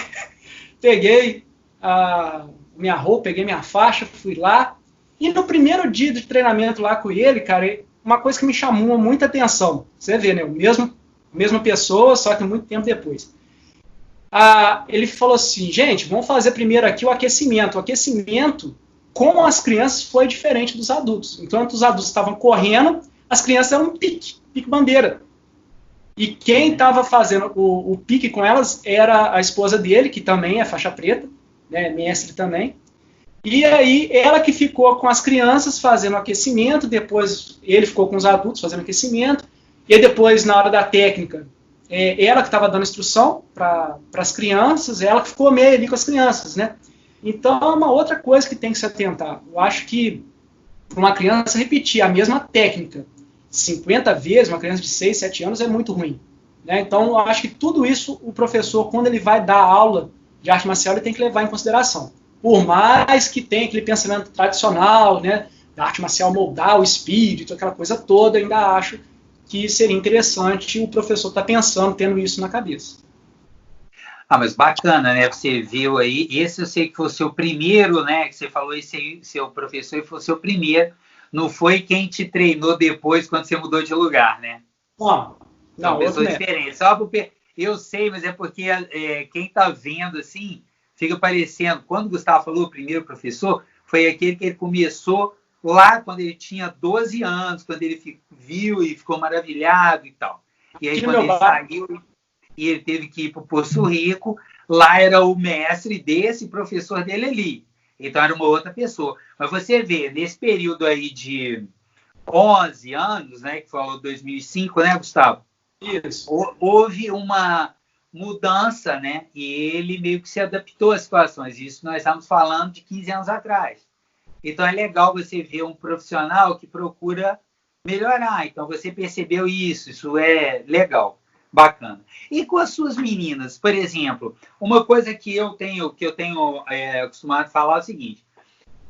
peguei a minha roupa, peguei minha faixa, fui lá. E no primeiro dia de treinamento lá com ele, cara, uma coisa que me chamou muita atenção. Você vê, né? A mesma pessoa, só que muito tempo depois. Ele falou assim, gente, vamos fazer primeiro aqui o aquecimento. O aquecimento com as crianças foi diferente dos adultos. Enquanto os adultos estavam correndo, as crianças eram um pique bandeira. E quem estava fazendo o pique com elas era a esposa dele, que também é faixa preta, né, mestre também. E aí ela que ficou com as crianças fazendo o aquecimento, depois ele ficou com os adultos fazendo aquecimento, e aí depois, na hora da técnica, ela que estava dando instrução para as crianças, ela que ficou meio ali com as crianças, né? Então é uma outra coisa que tem que se atentar. Eu acho que para uma criança repetir a mesma técnica 50 vezes, uma criança de 6, 7 anos, é muito ruim, né? Então eu acho que tudo isso o professor, quando ele vai dar aula de arte marcial, ele tem que levar em consideração. Por mais que tenha aquele pensamento tradicional, né, da arte marcial moldar o espírito, aquela coisa toda, ainda acho que seria interessante o professor estar pensando, tendo isso na cabeça. Mas bacana, né? Você viu aí, esse eu sei que foi o seu primeiro, né? Que você falou, esse aí, seu professor, foi o seu primeiro. Não foi quem te treinou depois, quando você mudou de lugar, né? Não, pessoas diferentes. Só porque eu sei, mas é porque quem está vendo assim, fica parecendo. Quando o Gustavo falou o primeiro professor, foi aquele que ele começou lá quando ele tinha 12 anos, quando ele viu e ficou maravilhado e tal. E aí, quando ele saiu e ele teve que ir para o Poço Rico, lá era o mestre desse professor dele ali. Então, era uma outra pessoa. Mas você vê, nesse período aí de 11 anos, né, que foi 2005, né, Gustavo? Isso. Houve uma mudança, né? E ele meio que se adaptou às situações. Isso nós estamos falando de 15 anos atrás. Então é legal você ver um profissional que procura melhorar. Então você percebeu isso é legal, bacana. E com as suas meninas, por exemplo, uma coisa que eu tenho acostumado a falar é o seguinte: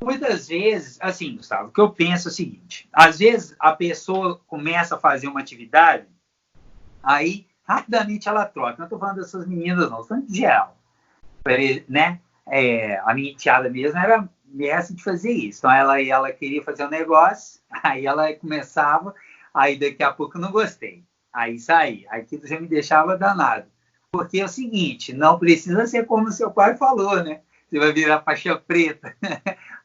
muitas vezes, assim, Gustavo, o que eu penso é o seguinte: às vezes a pessoa começa a fazer uma atividade, aí rapidamente ela troca. Não estou falando das suas meninas, não, estou falando de geral, né? A minha enteada mesmo era essa de fazer isso. Então ela queria fazer um negócio, aí ela começava, aí daqui a pouco eu não gostei, aí saí, aquilo já me deixava danado, porque é o seguinte: não precisa ser como o seu pai falou, né? Você vai virar faixa preta,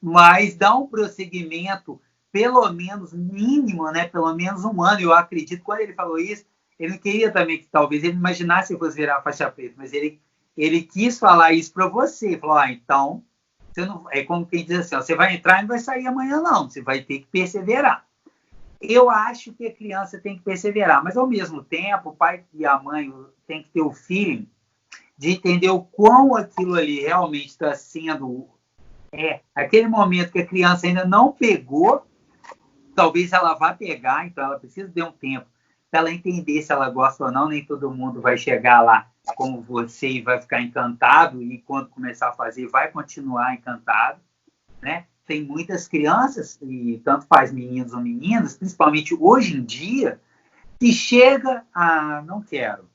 mas dá um prosseguimento, pelo menos mínimo, né? Pelo menos um ano. Eu acredito, quando ele falou isso, ele não queria também que talvez ele imaginasse que eu fosse virar faixa preta, mas ele quis falar isso para você. Falou: então, você não, é como quem diz assim, ó, você vai entrar e não vai sair amanhã, não. Você vai ter que perseverar. Eu acho que a criança tem que perseverar, mas ao mesmo tempo, o pai e a mãe tem que ter o feeling de entender o quão aquilo ali realmente está sendo aquele momento que a criança ainda não pegou, talvez ela vá pegar, então ela precisa de um tempo para ela entender se ela gosta ou não. Nem todo mundo vai chegar lá como você e vai ficar encantado, e quando começar a fazer vai continuar encantado, né? Tem muitas crianças, e tanto faz meninos ou meninas, principalmente hoje em dia, que chega a não quero.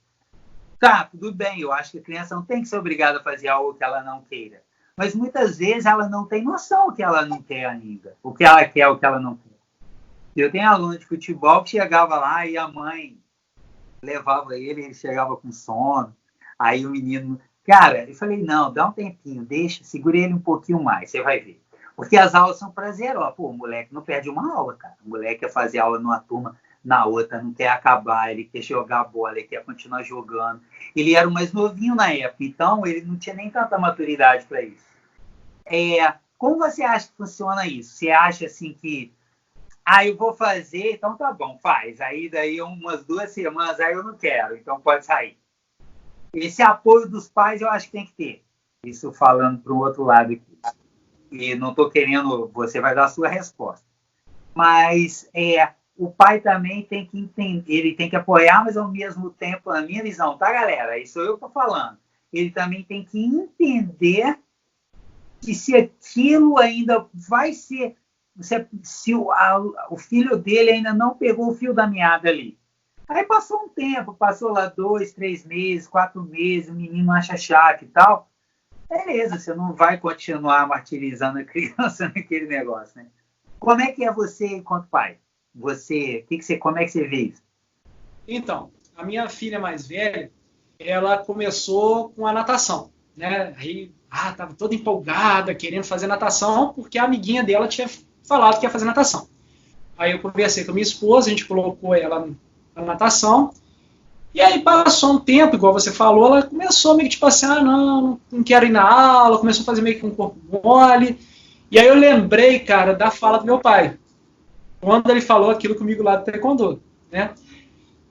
Tá, tudo bem, eu acho que a criança não tem que ser obrigada a fazer algo que ela não queira. Mas muitas vezes ela não tem noção do que ela não quer ainda. O que ela quer, o que ela não quer. Eu tenho aluno de futebol que chegava lá e a mãe levava ele chegava com sono. Aí o menino... Cara, eu falei: não, dá um tempinho, deixa, segura ele um pouquinho mais, você vai ver. Porque as aulas são prazerosas. Pô, o moleque não perde uma aula, cara. O moleque quer fazer aula numa turma, na outra, não quer acabar, ele quer jogar bola, ele quer continuar jogando. Ele era o mais novinho na época, então ele não tinha nem tanta maturidade para isso. Como você acha que funciona isso? Você acha assim que, eu vou fazer, então tá bom, faz. Aí daí umas 2 semanas, aí eu não quero, então pode sair. Esse apoio dos pais eu acho que tem que ter. Isso falando para o outro lado aqui. E não estou querendo, você vai dar a sua resposta. Mas o pai também tem que entender, ele tem que apoiar, mas ao mesmo tempo, na minha visão, tá, galera? Isso eu estou falando. Ele também tem que entender que se aquilo ainda vai ser, se o filho dele ainda não pegou o fio da meada ali. Aí passou um tempo, passou lá 2, 3 meses, 4 meses, o menino acha chato e tal. Beleza, você não vai continuar martirizando a criança naquele negócio, né? Como é que é você enquanto pai? Como é que você vê isso? Então, a minha filha mais velha, ela começou com a natação, né? Aí, estava toda empolgada, querendo fazer natação, porque a amiguinha dela tinha falado que ia fazer natação. Aí eu conversei com a minha esposa, a gente colocou ela na natação, e aí passou um tempo, igual você falou, ela começou meio que tipo assim, não quero ir na aula, começou a fazer meio que um corpo mole. E aí eu lembrei, cara, da fala do meu pai, quando ele falou aquilo comigo lá do taekwondo, né?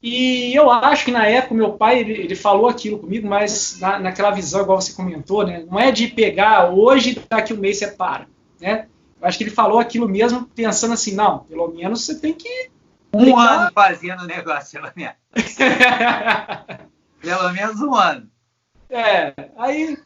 E eu acho que na época o meu pai, ele falou aquilo comigo, mas naquela visão, igual você comentou, né? Não é de pegar hoje, daqui um mês você para, né? Eu acho que ele falou aquilo mesmo pensando assim, não, pelo menos você tem que... Um ano fazendo o negócio, pelo menos. Pelo menos um ano. Aí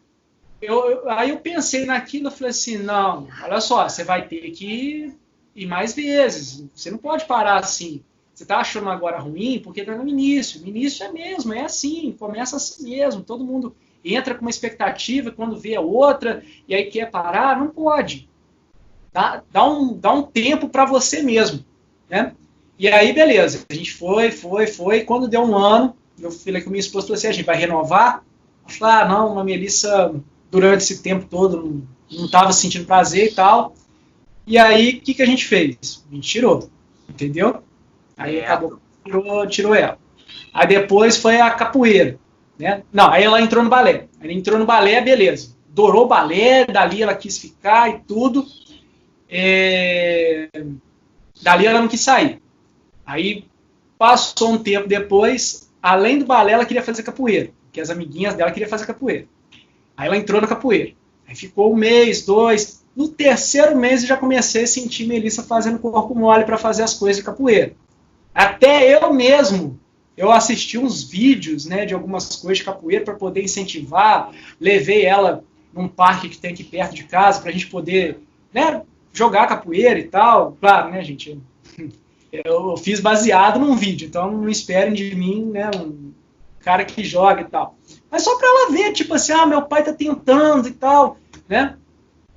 eu pensei naquilo, eu falei assim, não, olha só, você vai ter que ir mais vezes, você não pode parar assim. Você está achando agora ruim porque está no início. No início é mesmo, é assim, começa assim mesmo. Todo mundo entra com uma expectativa, quando vê a outra, e aí quer parar, não pode. Dá um tempo para você mesmo, né? E aí, beleza, a gente foi, quando deu um ano, eu falei com minha esposa, falei assim, a gente vai renovar? Ela falou, não, a Melissa, durante esse tempo todo, não estava sentindo prazer e tal. E aí, o que a gente fez? A gente tirou, entendeu? Aí acabou, tirou ela. Aí depois foi a capoeira, né? Não, aí ela entrou no balé. Ela entrou no balé, beleza. Adorou o balé, dali ela quis ficar e tudo. Dali ela não quis sair. Aí passou um tempo depois, além do balé, ela queria fazer capoeira, porque as amiguinhas dela queriam fazer capoeira. Aí ela entrou na capoeira. Aí ficou 1 mês, 2. No 3º mês eu já comecei a sentir Melissa fazendo corpo mole para fazer as coisas de capoeira. Até eu mesmo, eu assisti uns vídeos, né, de algumas coisas de capoeira para poder incentivar, levei ela num parque que tem aqui perto de casa para a gente poder, né, jogar capoeira e tal. Claro, né, gente, eu fiz baseado num vídeo, então não esperem de mim, né, um cara que joga e tal. Mas só para ela ver, tipo assim, meu pai tá tentando e tal, né?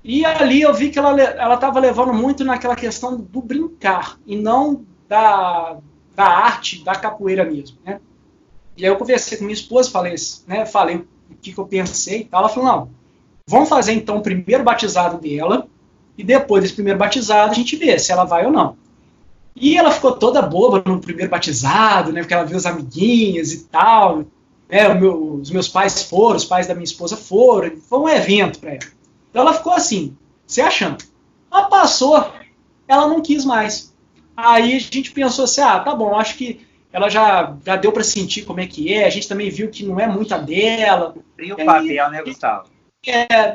E ali eu vi que ela estava levando muito naquela questão do brincar e não da arte da capoeira mesmo, né? E aí eu conversei com minha esposa, falei o que eu pensei e tal. Ela falou, não, vamos fazer então o primeiro batizado dela e depois desse primeiro batizado a gente vê se ela vai ou não. E ela ficou toda boba no primeiro batizado, né? Porque ela viu os amiguinhos e tal. Né, os meus pais foram, os pais da minha esposa foram. Foi um evento para ela. Então ela ficou assim, se achando. Ela passou, ela não quis mais. Aí a gente pensou assim, tá bom, acho que ela já deu para sentir como é que é. A gente também viu que não é muito a dela. E o papel, né, Gustavo?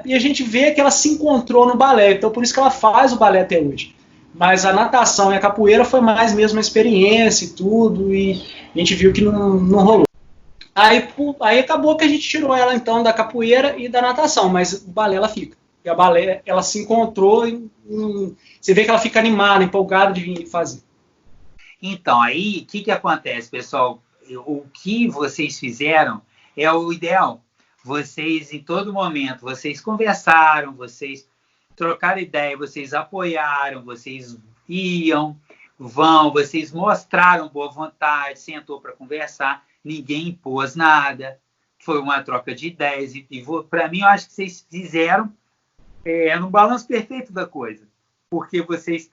E a gente vê que ela se encontrou no balé. Então por isso que ela faz o balé até hoje. Mas a natação e a capoeira foi mais mesmo uma experiência e tudo, e a gente viu que não rolou. Aí acabou que a gente tirou ela, então, da capoeira e da natação, mas o balé ela fica. E a balé, ela se encontrou, você vê que ela fica animada, empolgada de vir fazer. Então, aí, o que acontece, pessoal? O que vocês fizeram é o ideal. Vocês, em todo momento, vocês conversaram, vocês trocaram ideia, vocês apoiaram, vocês vocês mostraram boa vontade, sentou para conversar, ninguém impôs nada, foi uma troca de ideias, e para mim eu acho que vocês fizeram no balanço perfeito da coisa, porque vocês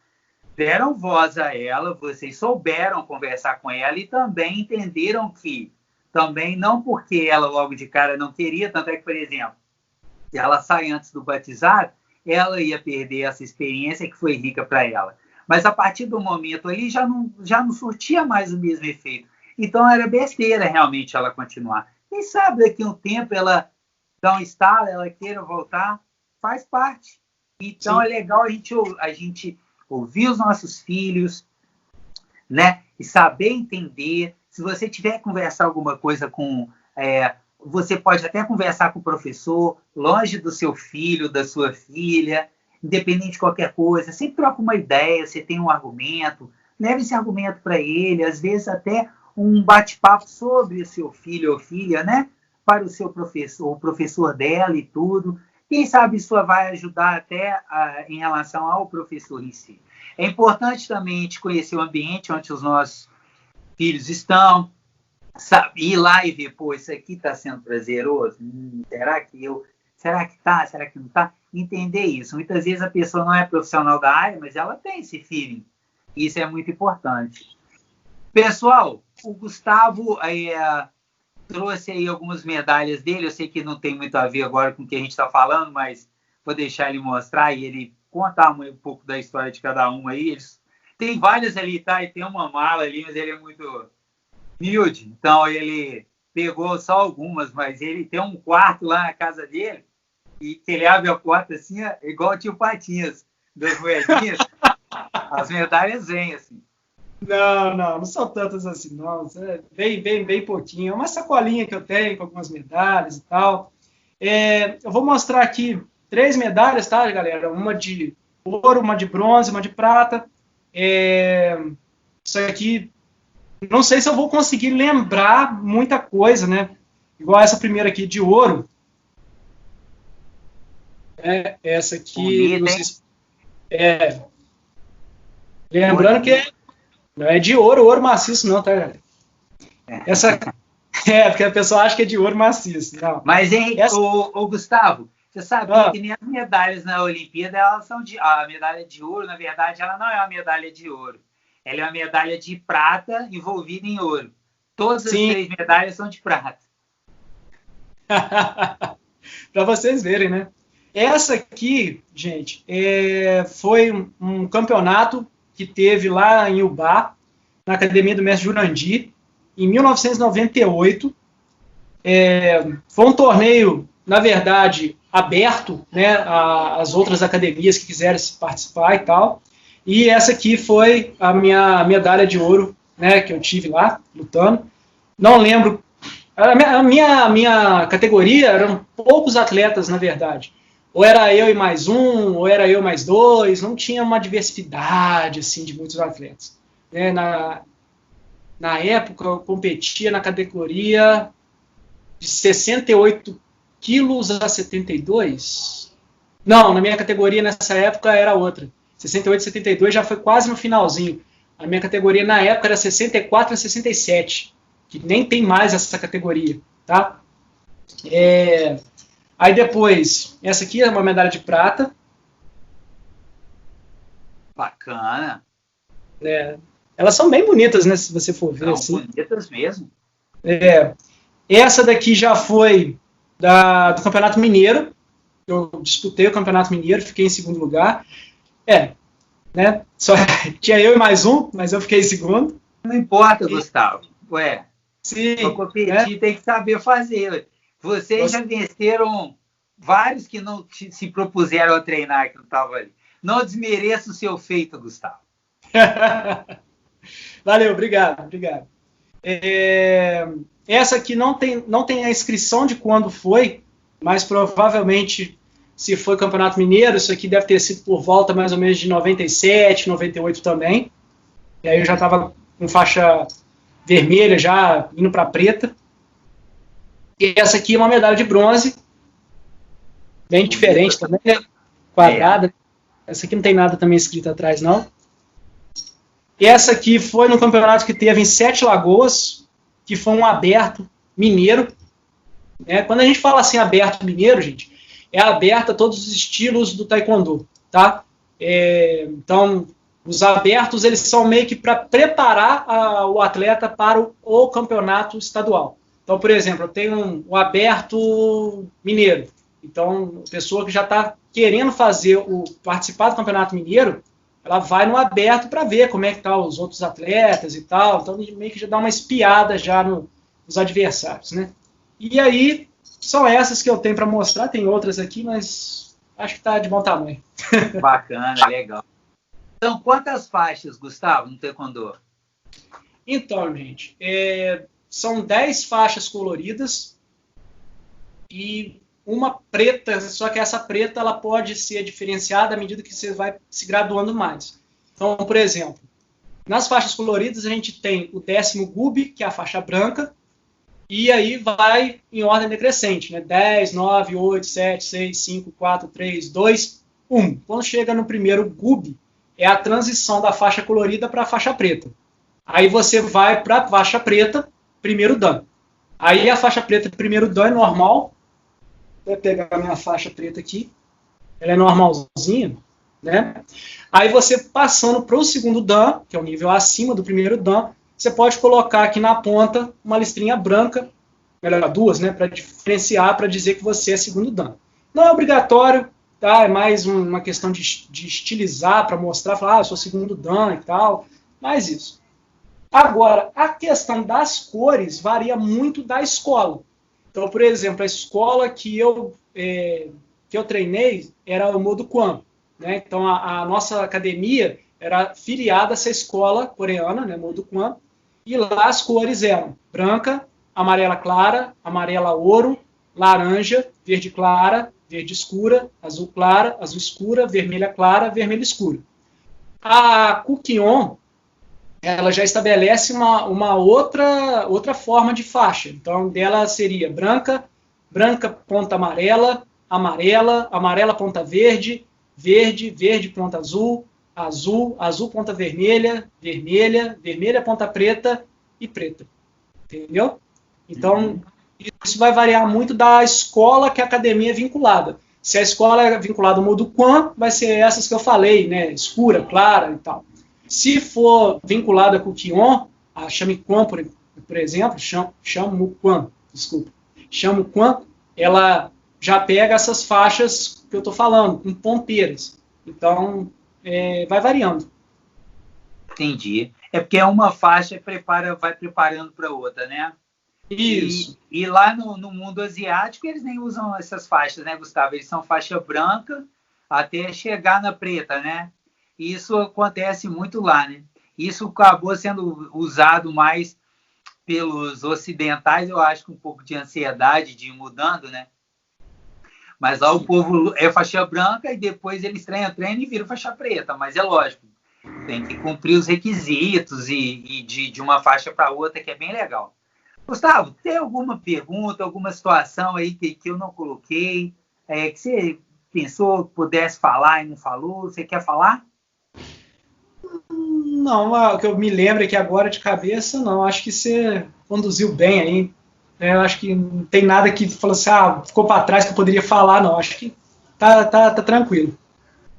deram voz a ela, vocês souberam conversar com ela e também entenderam que, também não porque ela logo de cara não queria, tanto é que, por exemplo, se ela sai antes do batizado, ela ia perder essa experiência que foi rica para ela. Mas a partir do momento ali já não surtia mais o mesmo efeito. Então era besteira realmente ela continuar. Quem sabe daqui a um tempo ela dá um estalo, ela queira voltar, faz parte. Então Sim. É legal a gente ouvir os nossos filhos, né? E saber entender. Se você tiver que conversar alguma coisa com... você pode até conversar com o professor, longe do seu filho, da sua filha, independente de qualquer coisa. Sempre troca uma ideia, você tem um argumento, leve esse argumento para ele, às vezes até um bate-papo sobre o seu filho ou filha, né? Para o seu professor, o professor dela e tudo. Quem sabe isso vai ajudar até em relação ao professor em si. É importante também a gente conhecer o ambiente onde os nossos filhos estão, ir lá e ver, pô, isso aqui está sendo prazeroso? Será que tá? Será que não tá? Entender isso. Muitas vezes a pessoa não é profissional da área, mas ela tem esse feeling. Isso é muito importante. Pessoal, o Gustavo trouxe aí algumas medalhas dele. Eu sei que não tem muito a ver agora com o que a gente está falando, mas vou deixar ele mostrar e ele contar um pouco da história de cada um aí. Tem várias ali, tá? E tem uma mala ali, mas ele é muito humilde. Então, ele pegou só algumas, mas ele tem um quarto lá na casa dele e que ele abre a porta assim, igual o tio Patinhas, das moedinhas. As medalhas vêm assim. Não são tantas assim, não. Bem pouquinho. É uma sacolinha que eu tenho com algumas medalhas e tal. Eu vou mostrar aqui 3 medalhas, tá, galera? Uma de ouro, uma de bronze, uma de prata. Isso aqui, não sei se eu vou conseguir lembrar muita coisa, né? Igual essa primeira aqui de ouro. Essa aqui... Lembrando que não é de ouro maciço não, tá, galera? Essa... porque a pessoa acha que é de ouro maciço. Não. Mas, hein, o Gustavo, você sabe que nem as medalhas na Olimpíada, elas são a medalha de ouro, na verdade, ela não é uma medalha de ouro. Ela é uma medalha de prata envolvida em ouro. Todas as 3 medalhas são de prata. Para vocês verem, né? Essa aqui, gente, foi um campeonato que teve lá em Ubá, na Academia do Mestre Jurandir, em 1998. Foi um torneio, na verdade, aberto, né, às outras academias que quiserem participar e tal. E essa aqui foi a minha medalha de ouro né, que eu tive lá, lutando. Não lembro. A minha categoria eram poucos atletas, na verdade. Ou era eu e mais um, ou era eu mais dois. Não tinha uma diversidade assim, de muitos atletas. Né? Na época, eu competia na categoria de 68 quilos a 72. Não, na minha categoria nessa época era outra. 68 e 72 já foi quase no finalzinho. A minha categoria na época era 64 a 67, que nem tem mais essa categoria, tá? Aí depois, essa aqui é uma medalha de prata. Bacana. Elas são bem bonitas, né? Se você for ver. São assim. bonitas mesmo. Essa daqui já foi do Campeonato Mineiro. Eu disputei o Campeonato Mineiro, fiquei em segundo lugar. Né? Só tinha eu e mais um, mas eu fiquei em segundo. Não importa, Gustavo. Sim, para competir tem que saber fazer. Vocês já venceram vários que não se propuseram a treinar, que não estavam ali. Não desmereça o seu feito, Gustavo. Valeu, obrigado. Essa aqui não tem a inscrição de quando foi, mas provavelmente, se foi Campeonato Mineiro, isso aqui deve ter sido por volta mais ou menos de 97, 98 também. E aí eu já estava com faixa vermelha, já indo para preta. E essa aqui é uma medalha de bronze, bem diferente também, né? Quadrada. Essa aqui não tem nada também escrito atrás, não. E essa aqui foi no campeonato que teve em Sete Lagoas, que foi um aberto mineiro. Quando a gente fala assim aberto mineiro, gente, é aberto a todos os estilos do taekwondo, tá? Então, os abertos, eles são meio que para preparar o atleta para o campeonato estadual. Então, por exemplo, eu tenho um aberto mineiro. Então, a pessoa que já está querendo participar do campeonato mineiro, ela vai no aberto para ver como é que estão os outros atletas e tal. Então, meio que já dá uma espiada já nos adversários, né? E aí, são essas que eu tenho para mostrar. Tem outras aqui, mas acho que está de bom tamanho. Bacana, legal. Então, quantas faixas, Gustavo, no taekwondo? Então, gente, são 10 faixas coloridas e uma preta, só que essa preta ela pode ser diferenciada à medida que você vai se graduando mais. Então, por exemplo, nas faixas coloridas a gente tem o 10º GUB, que é a faixa branca, e aí vai em ordem decrescente, né? 10, 9, 8, 7, 6, 5, 4, 3, 2, 1. Quando chega no primeiro GUB, é a transição da faixa colorida para a faixa preta. Aí você vai para a faixa preta, primeiro dan. Aí a faixa preta, primeiro dan é normal. Vou pegar a minha faixa preta aqui. Ela é normalzinha, né? Aí você passando para o segundo dan, que é o nível acima do primeiro dan, você pode colocar aqui na ponta uma listrinha branca, melhor, duas, né? Para diferenciar, para dizer que você é segundo dan. Não é obrigatório, tá? É mais uma questão de estilizar, para mostrar, falar, eu sou segundo dan e tal. Mais isso. Agora, a questão das cores varia muito da escola. Então, por exemplo, a escola que eu treinei era o Modo Kwan, né? Então, a nossa academia era filiada a essa escola coreana, né, Modo Kwan, e lá as cores eram branca, amarela clara, amarela ouro, laranja, verde clara, verde escura, azul clara, azul escura, vermelha clara, vermelho escuro. A Kukkion, ela já estabelece uma outra forma de faixa. Então, dela seria branca, branca ponta amarela, amarela, amarela ponta verde, verde, verde ponta azul, azul, azul ponta vermelha, vermelha, vermelha ponta preta e preta. Entendeu? Então, isso vai variar muito da escola que a academia é vinculada. Se a escola é vinculada ao Modo Kwan, vai ser essas que eu falei, né? Escura, clara e tal. Se for vinculada com o Kukkion, a Shamikwan, por exemplo, Shamuquan, ela já pega essas faixas que eu estou falando, com ponteiras. Então, vai variando. Entendi. É porque uma faixa vai preparando para outra, né? Isso. E lá no mundo asiático, eles nem usam essas faixas, né, Gustavo? Eles são faixa branca até chegar na preta, né? E isso acontece muito lá, né? Isso acabou sendo usado mais pelos ocidentais, eu acho que um pouco de ansiedade de ir mudando, né? Mas lá o povo é faixa branca e depois eles treinam e viram faixa preta. Mas é lógico, tem que cumprir os requisitos e de uma faixa para outra, que é bem legal. Gustavo, tem alguma pergunta, alguma situação aí que eu não coloquei, que você pensou que pudesse falar e não falou? Você quer falar? Não, o que eu me lembro aqui agora de cabeça, não. Acho que você conduziu bem aí. Eu acho que não tem nada que falou assim, ficou para trás que eu poderia falar, não. Acho que tá tranquilo.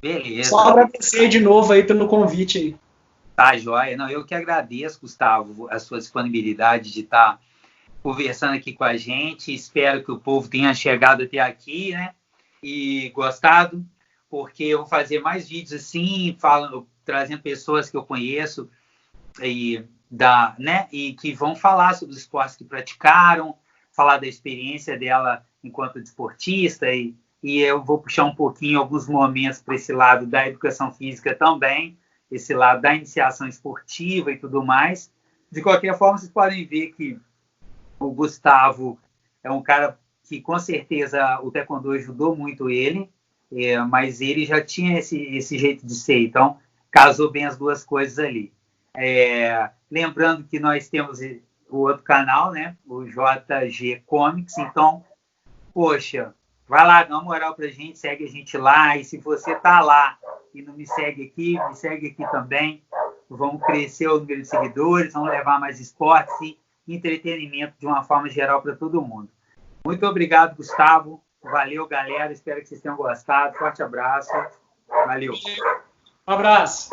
Beleza. Só agradecer de novo aí pelo convite aí. Tá, joia. Não, eu que agradeço, Gustavo, a sua disponibilidade de estar conversando aqui com a gente. Espero que o povo tenha chegado até aqui, né? E gostado, porque eu vou fazer mais vídeos assim, trazendo pessoas que eu conheço e que vão falar sobre os esportes que praticaram, falar da experiência dela enquanto desportista e eu vou puxar um pouquinho alguns momentos para esse lado da educação física também, esse lado da iniciação esportiva e tudo mais. De qualquer forma, vocês podem ver que o Gustavo é um cara que, com certeza, o taekwondo ajudou muito ele, mas ele já tinha esse jeito de ser, então casou bem as duas coisas ali. Lembrando que nós temos o outro canal, né, o JG Comics, então, poxa, vai lá, dá uma moral pra gente, segue a gente lá, e se você tá lá e não me segue aqui também, vamos crescer o número de seguidores, vamos levar mais esportes e entretenimento de uma forma geral para todo mundo. Muito obrigado, Gustavo. Valeu, galera. Espero que vocês tenham gostado. Forte abraço. Valeu. Um abraço.